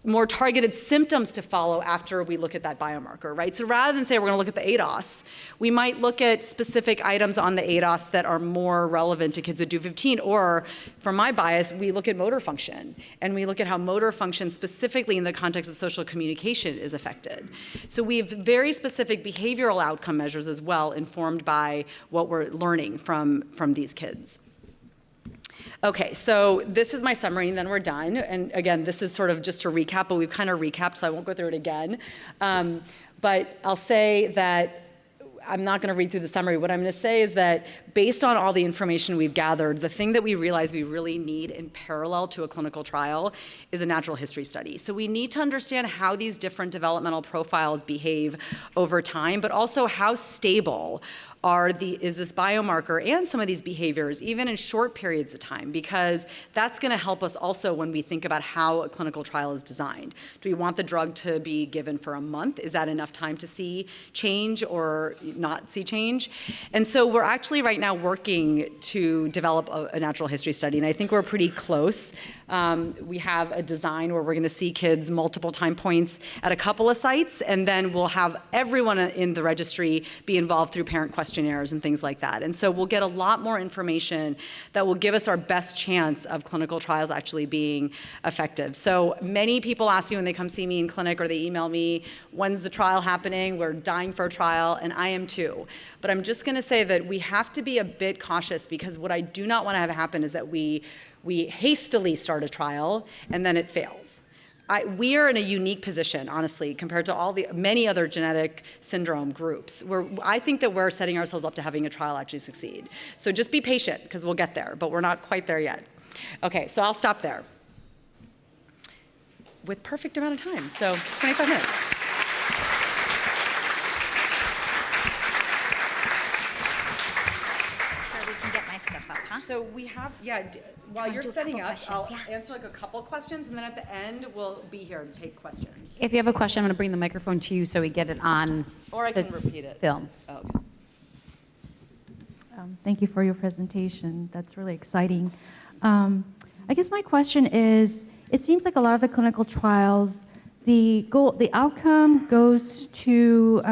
[SPEAKER 1] more targeted symptoms to follow after we look at that biomarker, right? So rather than say we're gonna look at the ADOS, we might look at specific items on the ADOS that are more relevant to kids with DO15, or from my bias, we look at motor function, and we look at how motor function specifically in the context of social communication is affected. So we have very specific behavioral outcome measures as well, informed by what we're learning from these kids. Okay, so this is my summary, and then we're done. And again, this is sort of just to recap, but we've kind of recapped, so I won't go through it again. But I'll say that I'm not going to read through the summary. What I'm going to say is that based on all the information we've gathered, the thing that we realize we really need in parallel to a clinical trial is a natural history study. So we need to understand how these different developmental profiles behave over time, but also how stable is this biomarker and some of these behaviors, even in short periods of time, because that's going to help us also when we think about how a clinical trial is designed. Do we want the drug to be given for a month? Is that enough time to see change or not see change? And so we're actually right now working to develop a natural history study, and I think we're pretty close. We have a design where we're going to see kids multiple time points at a couple of sites, and then we'll have everyone in the registry be involved through parent questionnaires and things like that. And so we'll get a lot more information that will give us our best chance of clinical trials actually being effective. So many people ask me when they come see me in clinic or they email me, when's the trial happening? We're dying for a trial, and I am too. But I'm just going to say that we have to be a bit cautious, because what I do not want to have happen is that we hastily start a trial and then it fails. We are in a unique position, honestly, compared to all the many other genetic syndrome groups, where I think that we're setting ourselves up to having a trial actually succeed. So just be patient, because we'll get there, but we're not quite there yet. Okay, so I'll stop there with perfect amount of time, so 25 minutes. So we have, while you're setting up, I'll answer like a couple questions, and then at the end, we'll be here to take questions.
[SPEAKER 2] If you have a question, I'm going to bring the microphone to you so we get it on
[SPEAKER 1] Or I can repeat it.
[SPEAKER 2] Film.
[SPEAKER 1] Oh, okay.
[SPEAKER 3] Thank you for your presentation. That's really exciting. I guess my question is, it seems like a lot of the clinical trials, the outcome goes to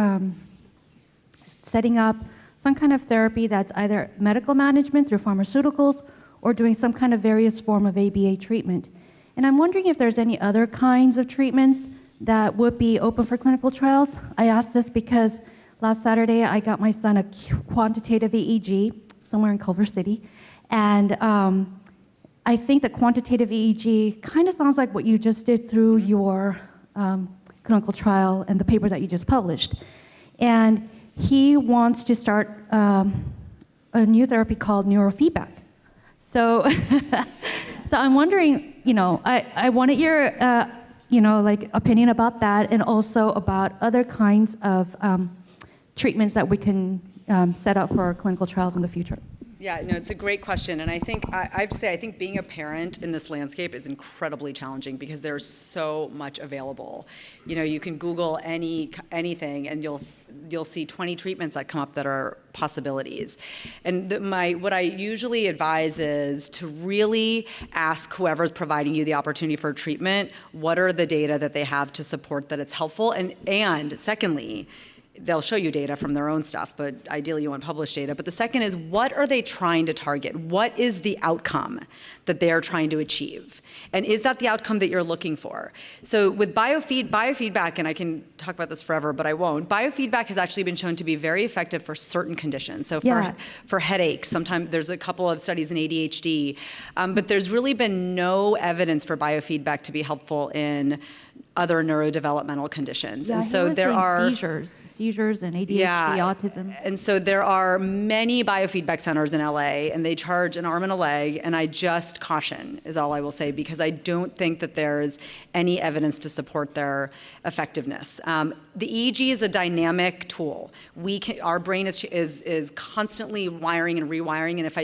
[SPEAKER 3] setting up some kind of therapy that's either medical management through pharmaceuticals or doing some kind of various form of ABA treatment. And I'm wondering if there's any other kinds of treatments that would be open for clinical trials. I ask this because last Saturday I got my son a quantitative EEG somewhere in Culver City. And I think the quantitative EEG kind of sounds like what you just did through your clinical trial and the paper that you just published. And he wants to start a new therapy called neurofeedback. So, so I'm wondering, I wanted your, opinion about that, and also about other kinds of treatments that we can set up for our clinical trials in the future.
[SPEAKER 1] Yeah, no, it's a great question, and I think I have to say I think being a parent in this landscape is incredibly challenging, because there's so much available. You can Google anything, and you'll see 20 treatments that come up that are possibilities. And what I usually advise is to really ask whoever's providing you the opportunity for treatment, what are the data that they have to support that it's helpful, and secondly, they'll show you data from their own stuff, but ideally you want published data. But the second is, what are they trying to target? What is the outcome that they are trying to achieve? And is that the outcome that you're looking for? So with biofeedback, and I can talk about this forever, but I won't, biofeedback has actually been shown to be very effective for certain conditions. So for headaches, sometimes there's a couple of studies in ADHD, but there's really been no evidence for biofeedback to be helpful in other neurodevelopmental conditions.
[SPEAKER 3] Yeah,
[SPEAKER 1] and so there are
[SPEAKER 3] seizures and ADHD, autism.
[SPEAKER 1] And so there are many biofeedback centers in LA, and they charge an arm and a leg, and I just caution is all I will say, because I don't think that there's any evidence to support their effectiveness. The EEG is a dynamic tool. Our brain is constantly wiring and rewiring, and if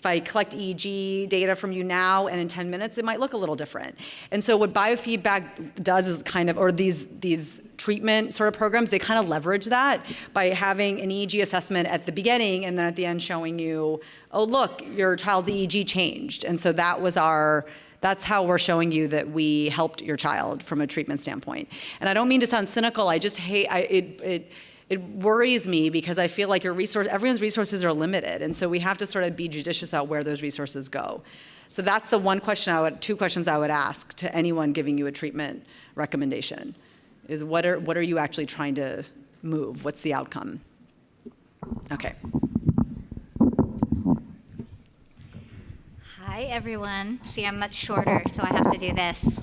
[SPEAKER 1] I collect EEG data from you now and in 10 minutes, it might look a little different. And so what biofeedback does is or these treatment sort of programs, they kind of leverage that by having an EEG assessment at the beginning and then at the end showing you, oh, look, your child's EEG changed. And so that's how we're showing you that we helped your child from a treatment standpoint. And I don't mean to sound cynical, I just hate, it worries me because I feel like everyone's resources are limited. And so we have to sort of be judicious about where those resources go. So that's the two questions I would ask to anyone giving you a treatment recommendation is what are you actually trying to move? What's the outcome? Okay.
[SPEAKER 4] Hi, everyone. See, I'm much shorter, so I have to do this.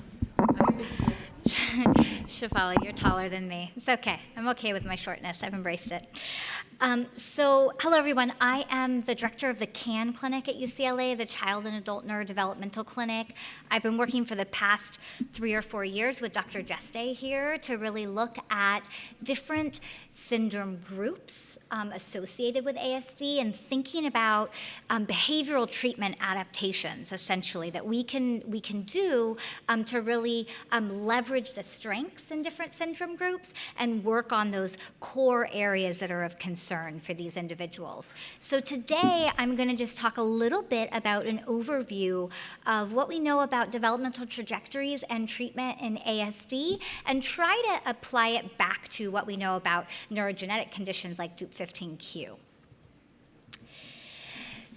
[SPEAKER 4] Shafali, you're taller than me. It's okay. I'm okay with my shortness. I've embraced it. So, hello, everyone. I am the director of the CAN clinic at UCLA, the Child and Adult Neurodevelopmental Clinic. I've been working for the past 3 or 4 years with Dr. Jeste here to really look at different syndrome groups associated with ASD and thinking about behavioral treatment adaptations, essentially, that we can do to really leverage the strengths in different syndrome groups and work on those core areas that are of concern for these individuals. So today, I'm going to just talk a little bit about an overview of what we know about developmental trajectories and treatment in ASD and try to apply it back to what we know about neurogenetic conditions like DUP15Q.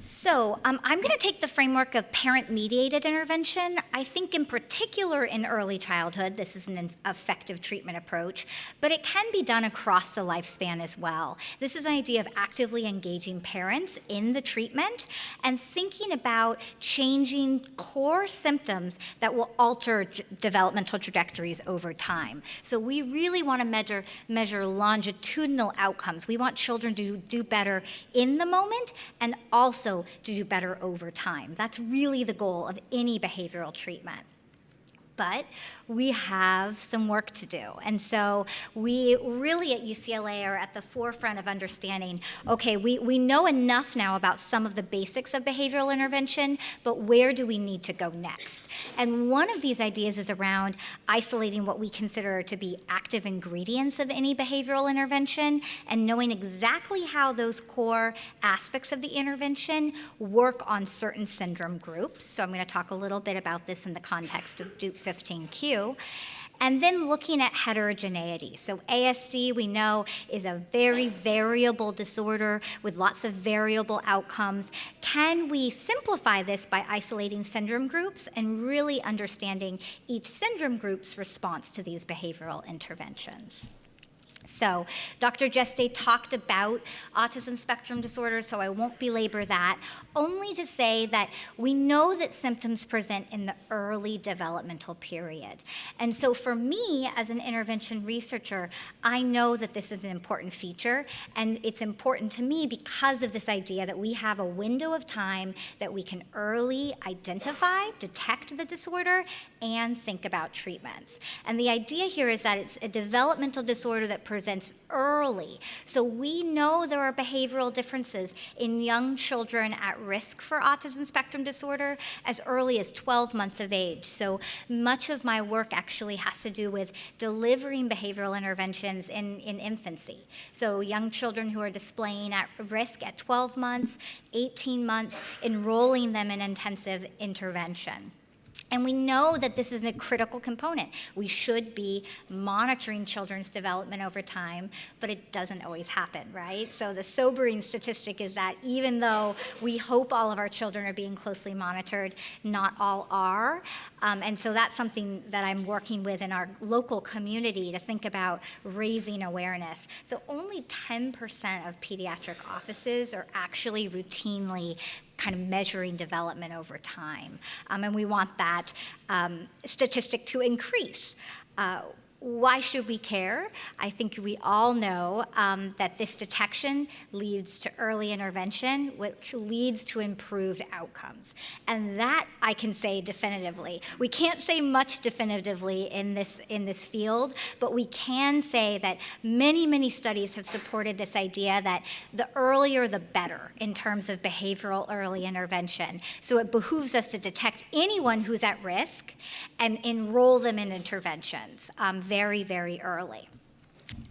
[SPEAKER 4] So I'm going to take the framework of parent-mediated intervention. I think in particular in early childhood, this is an effective treatment approach, but it can be done across the lifespan as well. This is an idea of actively engaging parents in the treatment and thinking about changing core symptoms that will alter developmental trajectories over time. So we really want to measure longitudinal outcomes. We want children to do better in the moment and also to do better over time. That's really the goal of any behavioral treatment. But we have some work to do. And so we really at UCLA are at the forefront of understanding, okay, we know enough now about some of the basics of behavioral intervention, but where do we need to go next? And one of these ideas is around isolating what we consider to be active ingredients of any behavioral intervention and knowing exactly how those core aspects of the intervention work on certain syndrome groups. So I'm going to talk a little bit about this in the context of DUP15Q. And then looking at heterogeneity. So ASD, we know, is a very variable disorder with lots of variable outcomes. Can we simplify this by isolating syndrome groups and really understanding each syndrome group's response to these behavioral interventions? So Dr. Jeste talked about autism spectrum disorder, so I won't belabor that, only to say that we know that symptoms present in the early developmental period. And so for me, as an intervention researcher, I know that this is an important feature, and it's important to me because of this idea that we have a window of time that we can early identify, detect the disorder, and think about treatments. And the idea here is that it's a developmental disorder that presents early. So we know there are behavioral differences in young children at risk for autism spectrum disorder as early as 12 months of age. So much of my work actually has to do with delivering behavioral interventions in infancy. So young children who are displaying at risk at 12 months, 18 months, enrolling them in intensive intervention. And we know that this is a critical component. We should be monitoring children's development over time, but it doesn't always happen, right? So the sobering statistic is that even though we hope all of our children are being closely monitored, not all are. And so that's something that I'm working with in our local community to think about raising awareness. So only 10% of pediatric offices are actually routinely kind of measuring development over time. And we want that statistic to increase. why should we care? I think we all know that this detection leads to early intervention, which leads to improved outcomes. And that I can say definitively. We can't say much definitively in this field, but we can say that many, many studies have supported this idea that the earlier the better in terms of behavioral early intervention. So it behooves us to detect anyone who's at risk and enroll them in interventions very, very early.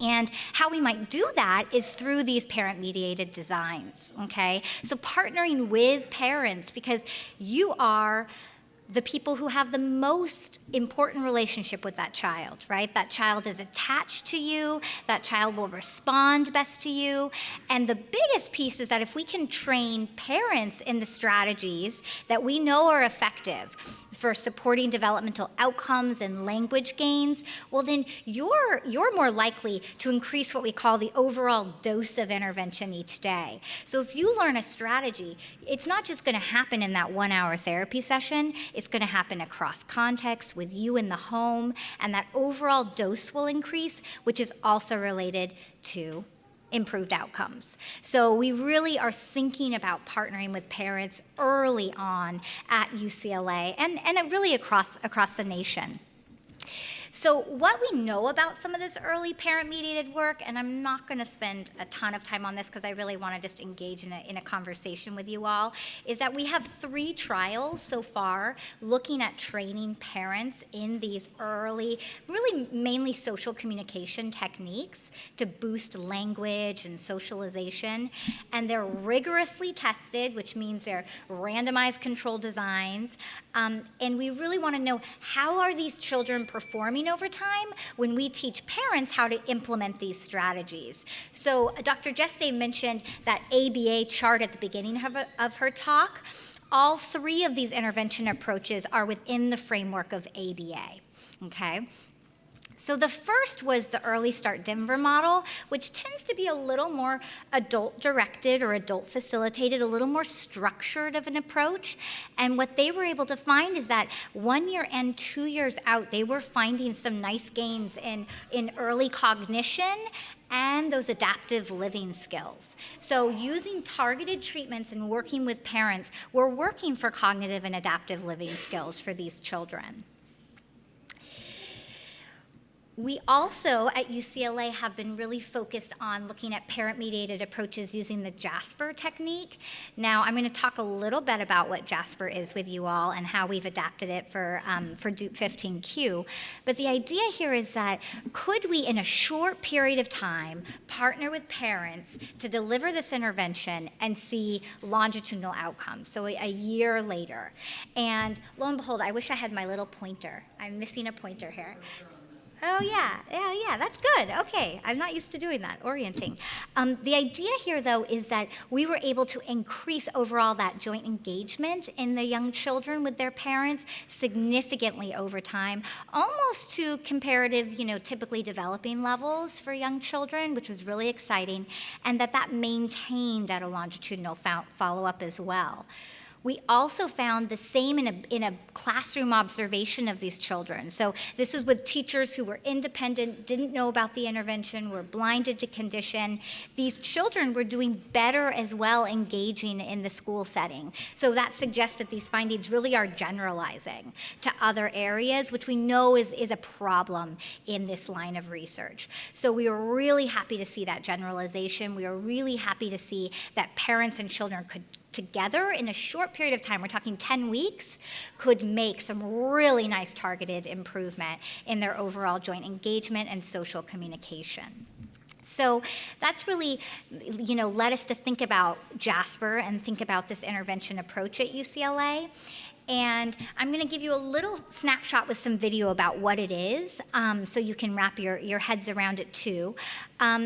[SPEAKER 4] And how we might do that is through these parent-mediated designs, okay? So partnering with parents, because you are the people who have the most important relationship with that child, right? That child is attached to you, that child will respond best to you. And the biggest piece is that if we can train parents in the strategies that we know are effective for supporting developmental outcomes and language gains, well then you're more likely to increase what we call the overall dose of intervention each day. So if you learn a strategy, it's not just gonna happen in that 1 hour therapy session, it's gonna happen across contexts with you in the home, and that overall dose will increase, which is also related to improved outcomes. So we really are thinking about partnering with parents early on at UCLA and really across the nation. So what we know about some of this early parent-mediated work, and I'm not going to spend a ton of time on this because I really want to just engage in a conversation with you all, is that we have 3 trials so far looking at training parents in these early, really mainly social communication techniques to boost language and socialization. And they're rigorously tested, which means they're randomized controlled designs. And we really want to know, how are these children performing over time when we teach parents how to implement these strategies? So Dr. Jeste mentioned that ABA chart at the beginning of her talk. All 3 of these intervention approaches are within the framework of ABA, okay? So the first was the Early Start Denver model, which tends to be a little more adult-directed or adult-facilitated, a little more structured of an approach. And what they were able to find is that 1 year and 2 years out, they were finding some nice gains in early cognition and those adaptive living skills. So using targeted treatments and working with parents, we're working for cognitive and adaptive living skills for these children. We also, at UCLA, have been really focused on looking at parent-mediated approaches using the JASPER technique. Now, I'm going to talk a little bit about what JASPER is with you all and how we've adapted it for Duke 15Q. But the idea here is that could we, in a short period of time, partner with parents to deliver this intervention and see longitudinal outcomes, so a year later. And lo and behold, I wish I had my little pointer. I'm missing a pointer here. Oh, yeah, that's good. Okay, I'm not used to doing that, orienting. The idea here, though, is that we were able to increase overall that joint engagement in the young children with their parents significantly over time, almost to comparative, typically developing levels for young children, which was really exciting, and that maintained at a longitudinal follow-up as well. We also found the same in a classroom observation of these children. So this is with teachers who were independent, didn't know about the intervention, were blinded to condition. These children were doing better as well engaging in the school setting. So that suggests that these findings really are generalizing to other areas, which we know is a problem in this line of research. So we were really happy to see that generalization. We were really happy to see that parents and children could together in a short period of time, we're talking 10 weeks, could make some really nice targeted improvement in their overall joint engagement and social communication. So that's really, led us to think about JASPER and think about this intervention approach at UCLA. And I'm going to give you a little snapshot with some video about what it is, so you can wrap your heads around it too.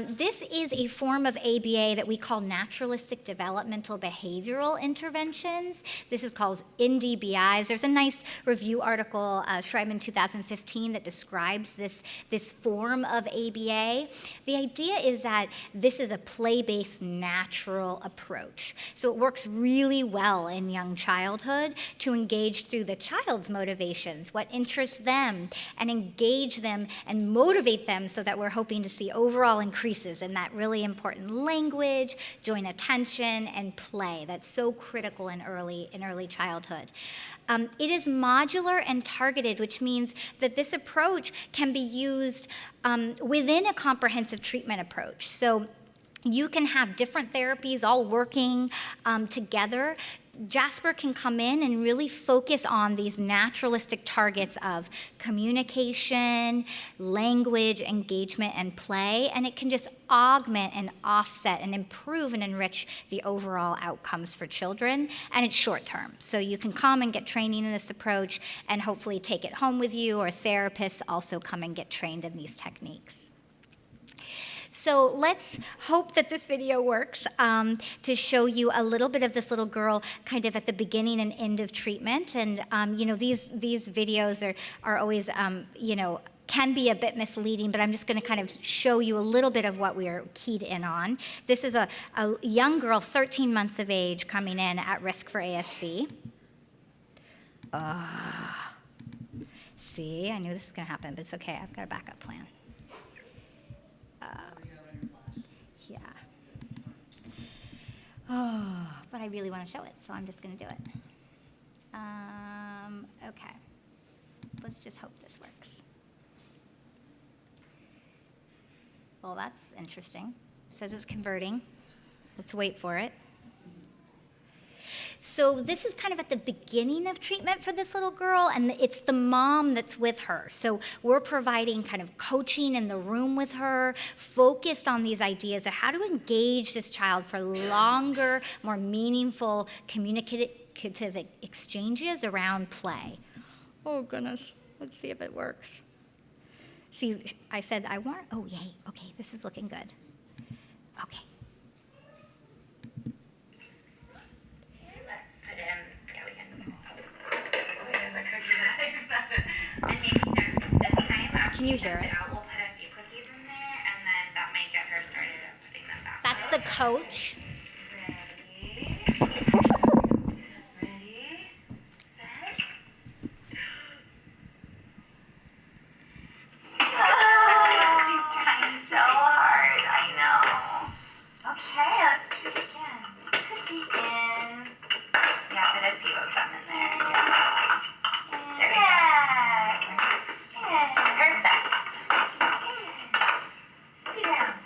[SPEAKER 4] This is a form of ABA that we call naturalistic developmental behavioral interventions. This is called NDBIs. There's a nice review article, Schreiber 2015, that describes this form of ABA. The idea is that this is a play-based natural approach. So it works really well in young childhood to engage through the child's motivations, what interests them, and engage them and motivate them so that we're hoping to see overall increases in that really important language, joint attention, and play that's so critical in early childhood. It is modular and targeted, which means that this approach can be used within a comprehensive treatment approach. So you can have different therapies all working together. JASPER can come in and really focus on these naturalistic targets of communication, language, engagement, and play, and it can just augment and offset and improve and enrich the overall outcomes for children, and it's short term. So you can come and get training in this approach and hopefully take it home with you, or therapists also come and get trained in these techniques. So let's hope that this video works to show you a little bit of this little girl kind of at the beginning and end of treatment. And these videos are always, can be a bit misleading, but I'm just going to kind of show you a little bit of what we are keyed in on. This is a young girl, 13 months of age, coming in at risk for ASD. See, I knew this was going to happen, but it's okay. I've got a backup plan. Yeah. Oh, but I really want to show it, so I'm just going to do it. Okay. Let's just hope this works. Well, that's interesting. It says it's converting. Let's wait for it. So this is kind of at the beginning of treatment for this little girl, and it's the mom that's with her. So we're providing kind of coaching in the room with her, focused on these ideas of how to engage this child for longer, more meaningful communicative exchanges around play. Oh, goodness. Let's see if it works. See, I said I want, oh, yay. Okay, this is looking good. Okay. Can you hear it?
[SPEAKER 5] We'll put a few cookies in there, and then that might get her started at putting them back.
[SPEAKER 4] That's the coach.
[SPEAKER 5] Ready, set. Oh, she's trying so hard. I know. Okay, let's do it again. Cookie in. Yeah, put a few of them in there. Yeah. There we go. Perfect. Speed round.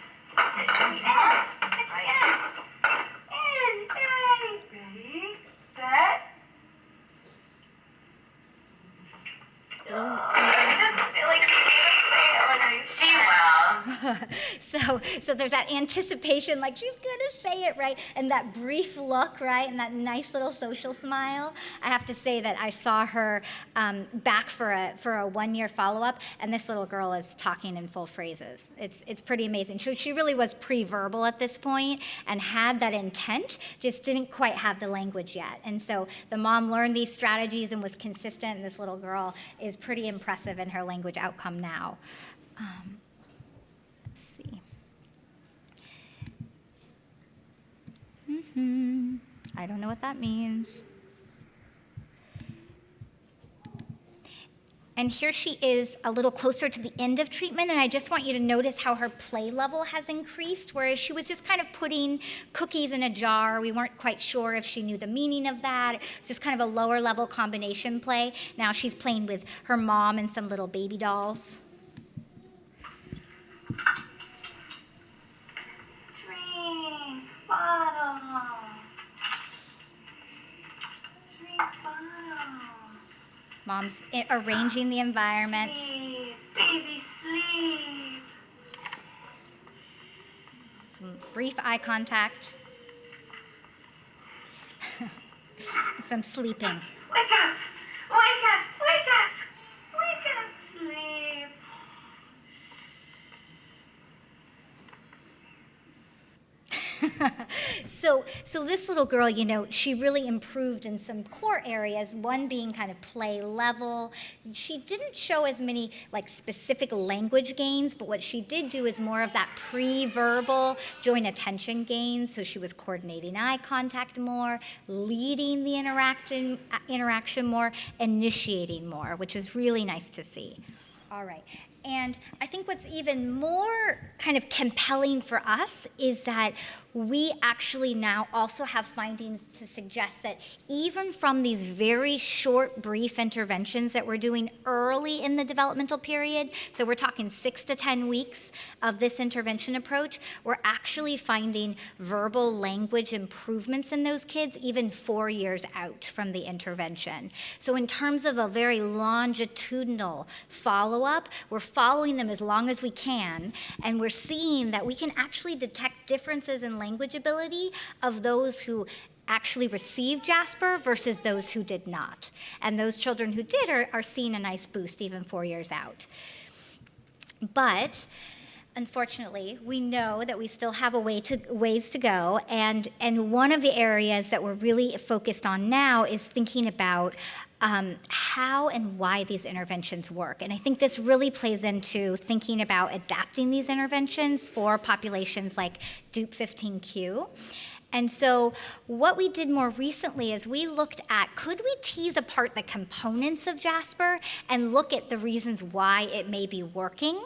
[SPEAKER 5] Ready, set. I just feel like she's gonna say it when I
[SPEAKER 4] So there's that anticipation, like she's gonna say it right, and that brief look, right, and that nice little social smile. I have to say that I saw her back for a 1-year follow-up, and this little girl is talking in full phrases. It's pretty amazing. She really was pre-verbal at this point and had that intent, just didn't quite have the language yet. And so the mom learned these strategies and was consistent, and this little girl is pretty impressive in her language outcome now. Let's see. I don't know what that means. And here she is a little closer to the end of treatment, and I just want you to notice how her play level has increased, whereas she was just kind of putting cookies in a jar. We weren't quite sure if she knew the meaning of that. It's just kind of a lower level combination play. Now she's playing with her mom and some little baby dolls.
[SPEAKER 5] drink bottle. Drink bottle.
[SPEAKER 4] Mom's arranging the environment.
[SPEAKER 5] Sleep, baby, sleep.
[SPEAKER 4] Some brief eye contact. Some sleeping.
[SPEAKER 5] Wake up! Wake up! Wake up! Wake up! Sleep.
[SPEAKER 4] So this little girl, you know, she really improved in some core areas, one being kind of play level. She didn't show as many like specific language gains, but what she did do is more of that pre-verbal joint attention gains. So she was coordinating eye contact more, leading the interaction more, initiating more, which was really nice to see. All right. And I think what's even more kind of compelling for us is that we actually now also have findings to suggest that even from these very short, brief interventions that we're doing early in the developmental period, so we're talking 6 to 10 weeks of this intervention approach, we're actually finding verbal language improvements in those kids even 4 years out from the intervention. So in terms of a very longitudinal follow-up, we're following them as long as we can, and we're seeing that we can actually detect differences in language ability of those who actually received JASPER versus those who did not. And those children who did are seeing a nice boost even 4 years out. But unfortunately, we know that we still have ways to go, and one of the areas that we're really focused on now is thinking about how and why these interventions work. And I think this really plays into thinking about adapting these interventions for populations like Dupe 15Q. And so what we did more recently is we looked at, could we tease apart the components of JASPER and look at the reasons why it may be working?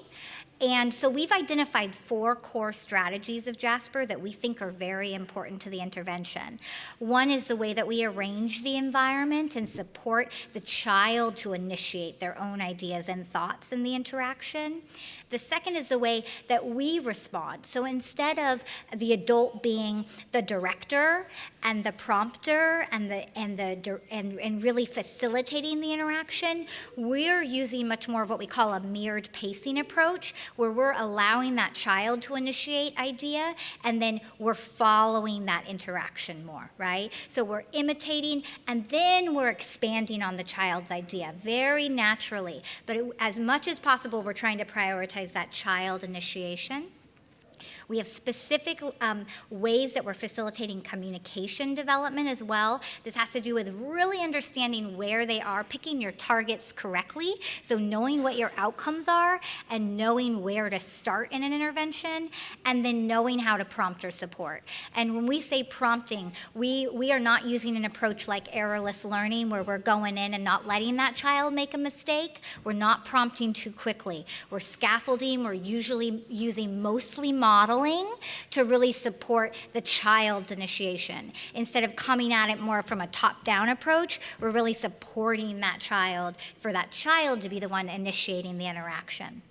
[SPEAKER 4] And so we've identified 4 core strategies of JASPER that we think are very important to the intervention. One is the way that we arrange the environment and support the child to initiate their own ideas and thoughts in the interaction. The second is the way that we respond. So instead of the adult being the director and the prompter and really facilitating the interaction, we're using much more of what we call a mirrored pacing approach, where we're allowing that child to initiate idea, and then we're following that interaction more, right? So we're imitating, and then we're expanding on the child's idea very naturally. But as much as possible, we're trying to prioritize that child initiation. We have specific ways that we're facilitating communication development as well. This has to do with really understanding where they are, picking your targets correctly, so knowing what your outcomes are and knowing where to start in an intervention, and then knowing how to prompt or support. And when we say prompting, we are not using an approach like errorless learning where we're going in and not letting that child make a mistake. We're not prompting too quickly. We're scaffolding. We're usually using mostly modeling to really support the child's initiation. Instead of coming at it more from a top-down approach, we're really supporting that child for that child to be the one initiating the interaction.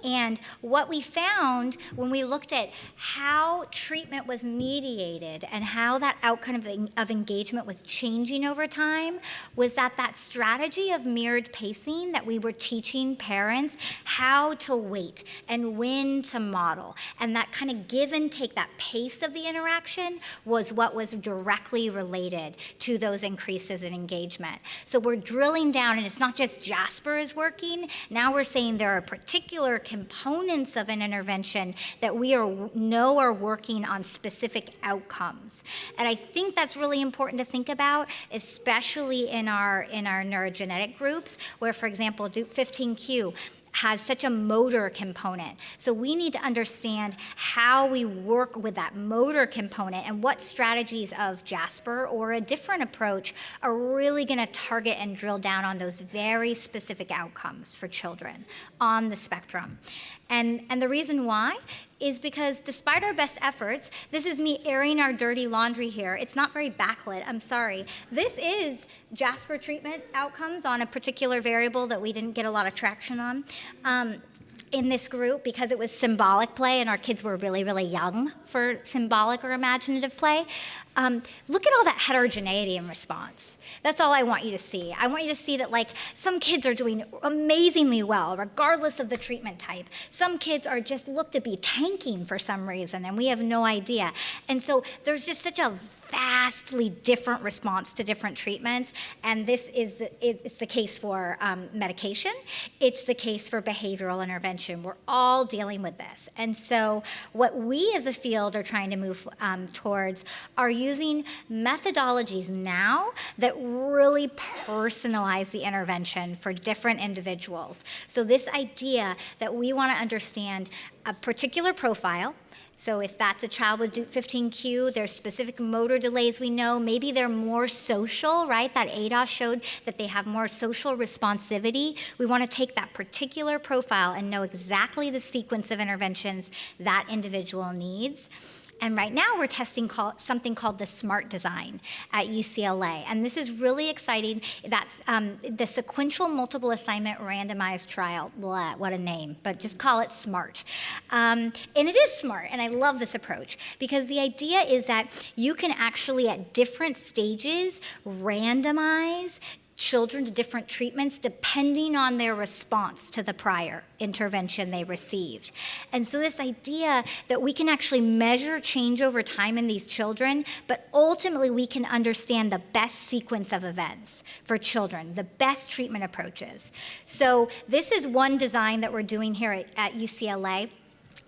[SPEAKER 4] And what we found when we looked at how treatment was mediated and how that outcome of engagement was changing over time was that strategy of mirrored pacing that we were teaching parents how to wait and when to model, and that kind of give and take, that pace of the interaction was what was directly related to those increases in engagement. So we're drilling down, and it's not just JASPER is working. Now we're saying there are particular components of an intervention that we know are working on specific outcomes. And I think that's really important to think about, especially in our neurogenetic groups, where, for example, Dupe 15Q has such a motor component. So we need to understand how we work with that motor component and what strategies of JASPER or a different approach are really going to target and drill down on those very specific outcomes for children on the spectrum. And the reason why is because despite our best efforts, this is me airing our dirty laundry here. It's not very backlit, I'm sorry. This is JASPER treatment outcomes on a particular variable that we didn't get a lot of traction on. In this group, because it was symbolic play and our kids were really, really young for symbolic or imaginative play. Look at all that heterogeneity in response. That's all I want you to see. I want you to see that, like, some kids are doing amazingly well, regardless of the treatment type. Some kids look to be tanking for some reason, and we have no idea. And so there's just such a vastly different response to different treatments, and this is it's the case for medication, it's the case for behavioral intervention. We're all dealing with this. And so what we as a field are trying to move towards are using methodologies now that really personalize the intervention for different individuals. So this idea that we want to understand a particular profile. So if that's a child with DUP15Q, there's specific motor delays we know. Maybe they're more social, right? That ADOS showed that they have more social responsivity. We want to take that particular profile and know exactly the sequence of interventions that individual needs. And right now we're testing something called the SMART design at UCLA. And this is really exciting. That's the Sequential Multiple Assignment Randomized Trial. Blah, what a name, but just call it SMART. And it is SMART, and I love this approach because the idea is that you can actually at different stages randomize children to different treatments depending on their response to the prior intervention they received. And so this idea that we can actually measure change over time in these children, but ultimately we can understand the best sequence of events for children, the best treatment approaches. So this is one design that we're doing here at UCLA.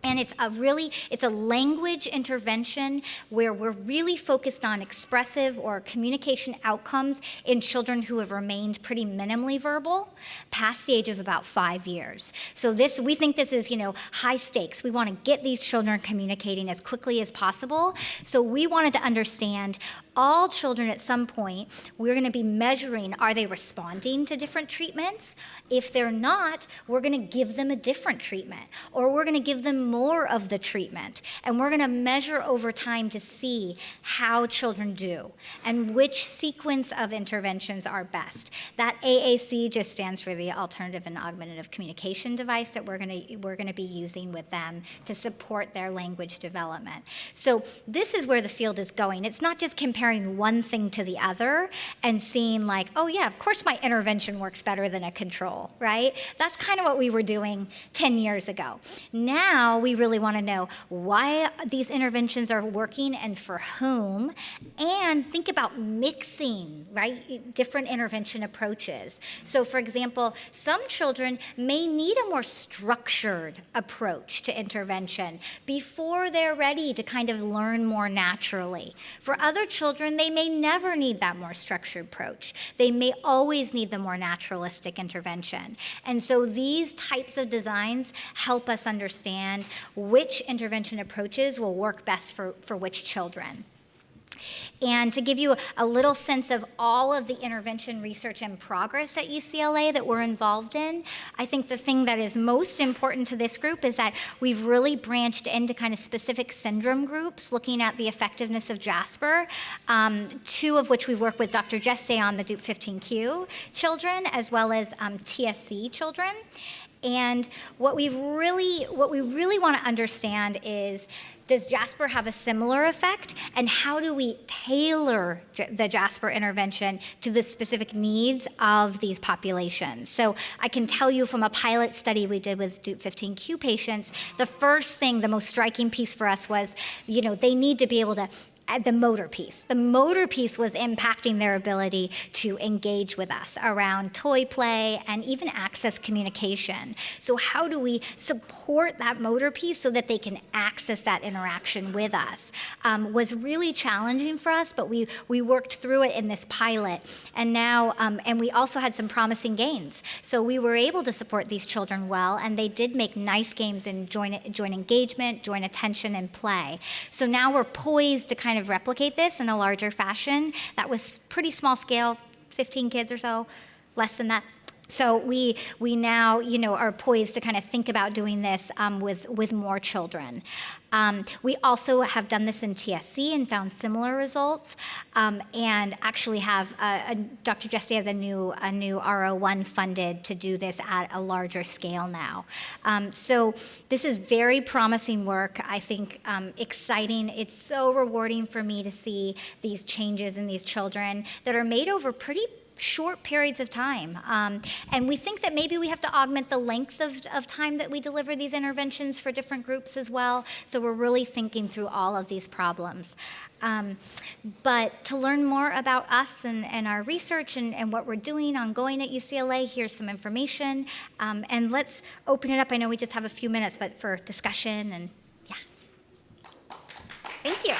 [SPEAKER 4] And it's a language intervention where we're really focused on expressive or communication outcomes in children who have remained pretty minimally verbal past the age of about 5 years. So we think this is, high stakes. We want to get these children communicating as quickly as possible. So we wanted to understand all children at some point, we're going to be measuring, are they responding to different treatments? If they're not, we're going to give them a different treatment, or we're going to give them more of the treatment. And we're going to measure over time to see how children do and which sequence of interventions are best. That AAC just stands for the Alternative and Augmentative Communication Device that we're going to be using with them to support their language development. So this is where the field is going. It's not just comparing one thing to the other and seeing like, oh yeah, of course my intervention works better than a control, right? That's kind of what we were doing 10 years ago. Now we really want to know why these interventions are working and for whom, and think about mixing, right, different intervention approaches. So for example, some children may need a more structured approach to intervention before they're ready to kind of learn more naturally. For other children, they may never need that more structured approach. They may always need the more naturalistic intervention. And so these types of designs help us understand which intervention approaches will work best for which children. And to give you a little sense of all of the intervention research and progress at UCLA that we're involved in, I think the thing that is most important to this group is that we've really branched into kind of specific syndrome groups looking at the effectiveness of JASPER, two of which we work with Dr. Jeste on, the DUP15Q children, as well as TSC children. And what we really want to understand is, does JASPER have a similar effect? And how do we tailor the JASPER intervention to the specific needs of these populations? So I can tell you from a pilot study we did with DUP15Q patients, the first thing, the most striking piece for us was, they need to be able to the motor piece. The motor piece was impacting their ability to engage with us around toy play and even access communication. So how do we support that motor piece so that they can access that interaction with us? Was really challenging for us, but we worked through it in this pilot. And now, and we also had some promising gains. So we were able to support these children well, and they did make nice gains in joint engagement, joint attention, and play. So now we're poised to kind of replicate this in a larger fashion. That was pretty small scale, 15 kids or so, less than that. So we now, are poised to kind of think about doing this with more children. We also have done this in TSC and found similar results, and actually have Dr. Jeste has a new R01 funded to do this at a larger scale now. So this is very promising work. I think exciting. It's so rewarding for me to see these changes in these children that are made over pretty short periods of time. And we think that maybe we have to augment the length of time that we deliver these interventions for different groups as well. So we're really thinking through all of these problems. But to learn more about us and our research and what we're doing ongoing at UCLA, here's some information. And let's open it up. I know we just have a few minutes, but for discussion and yeah. Thank you.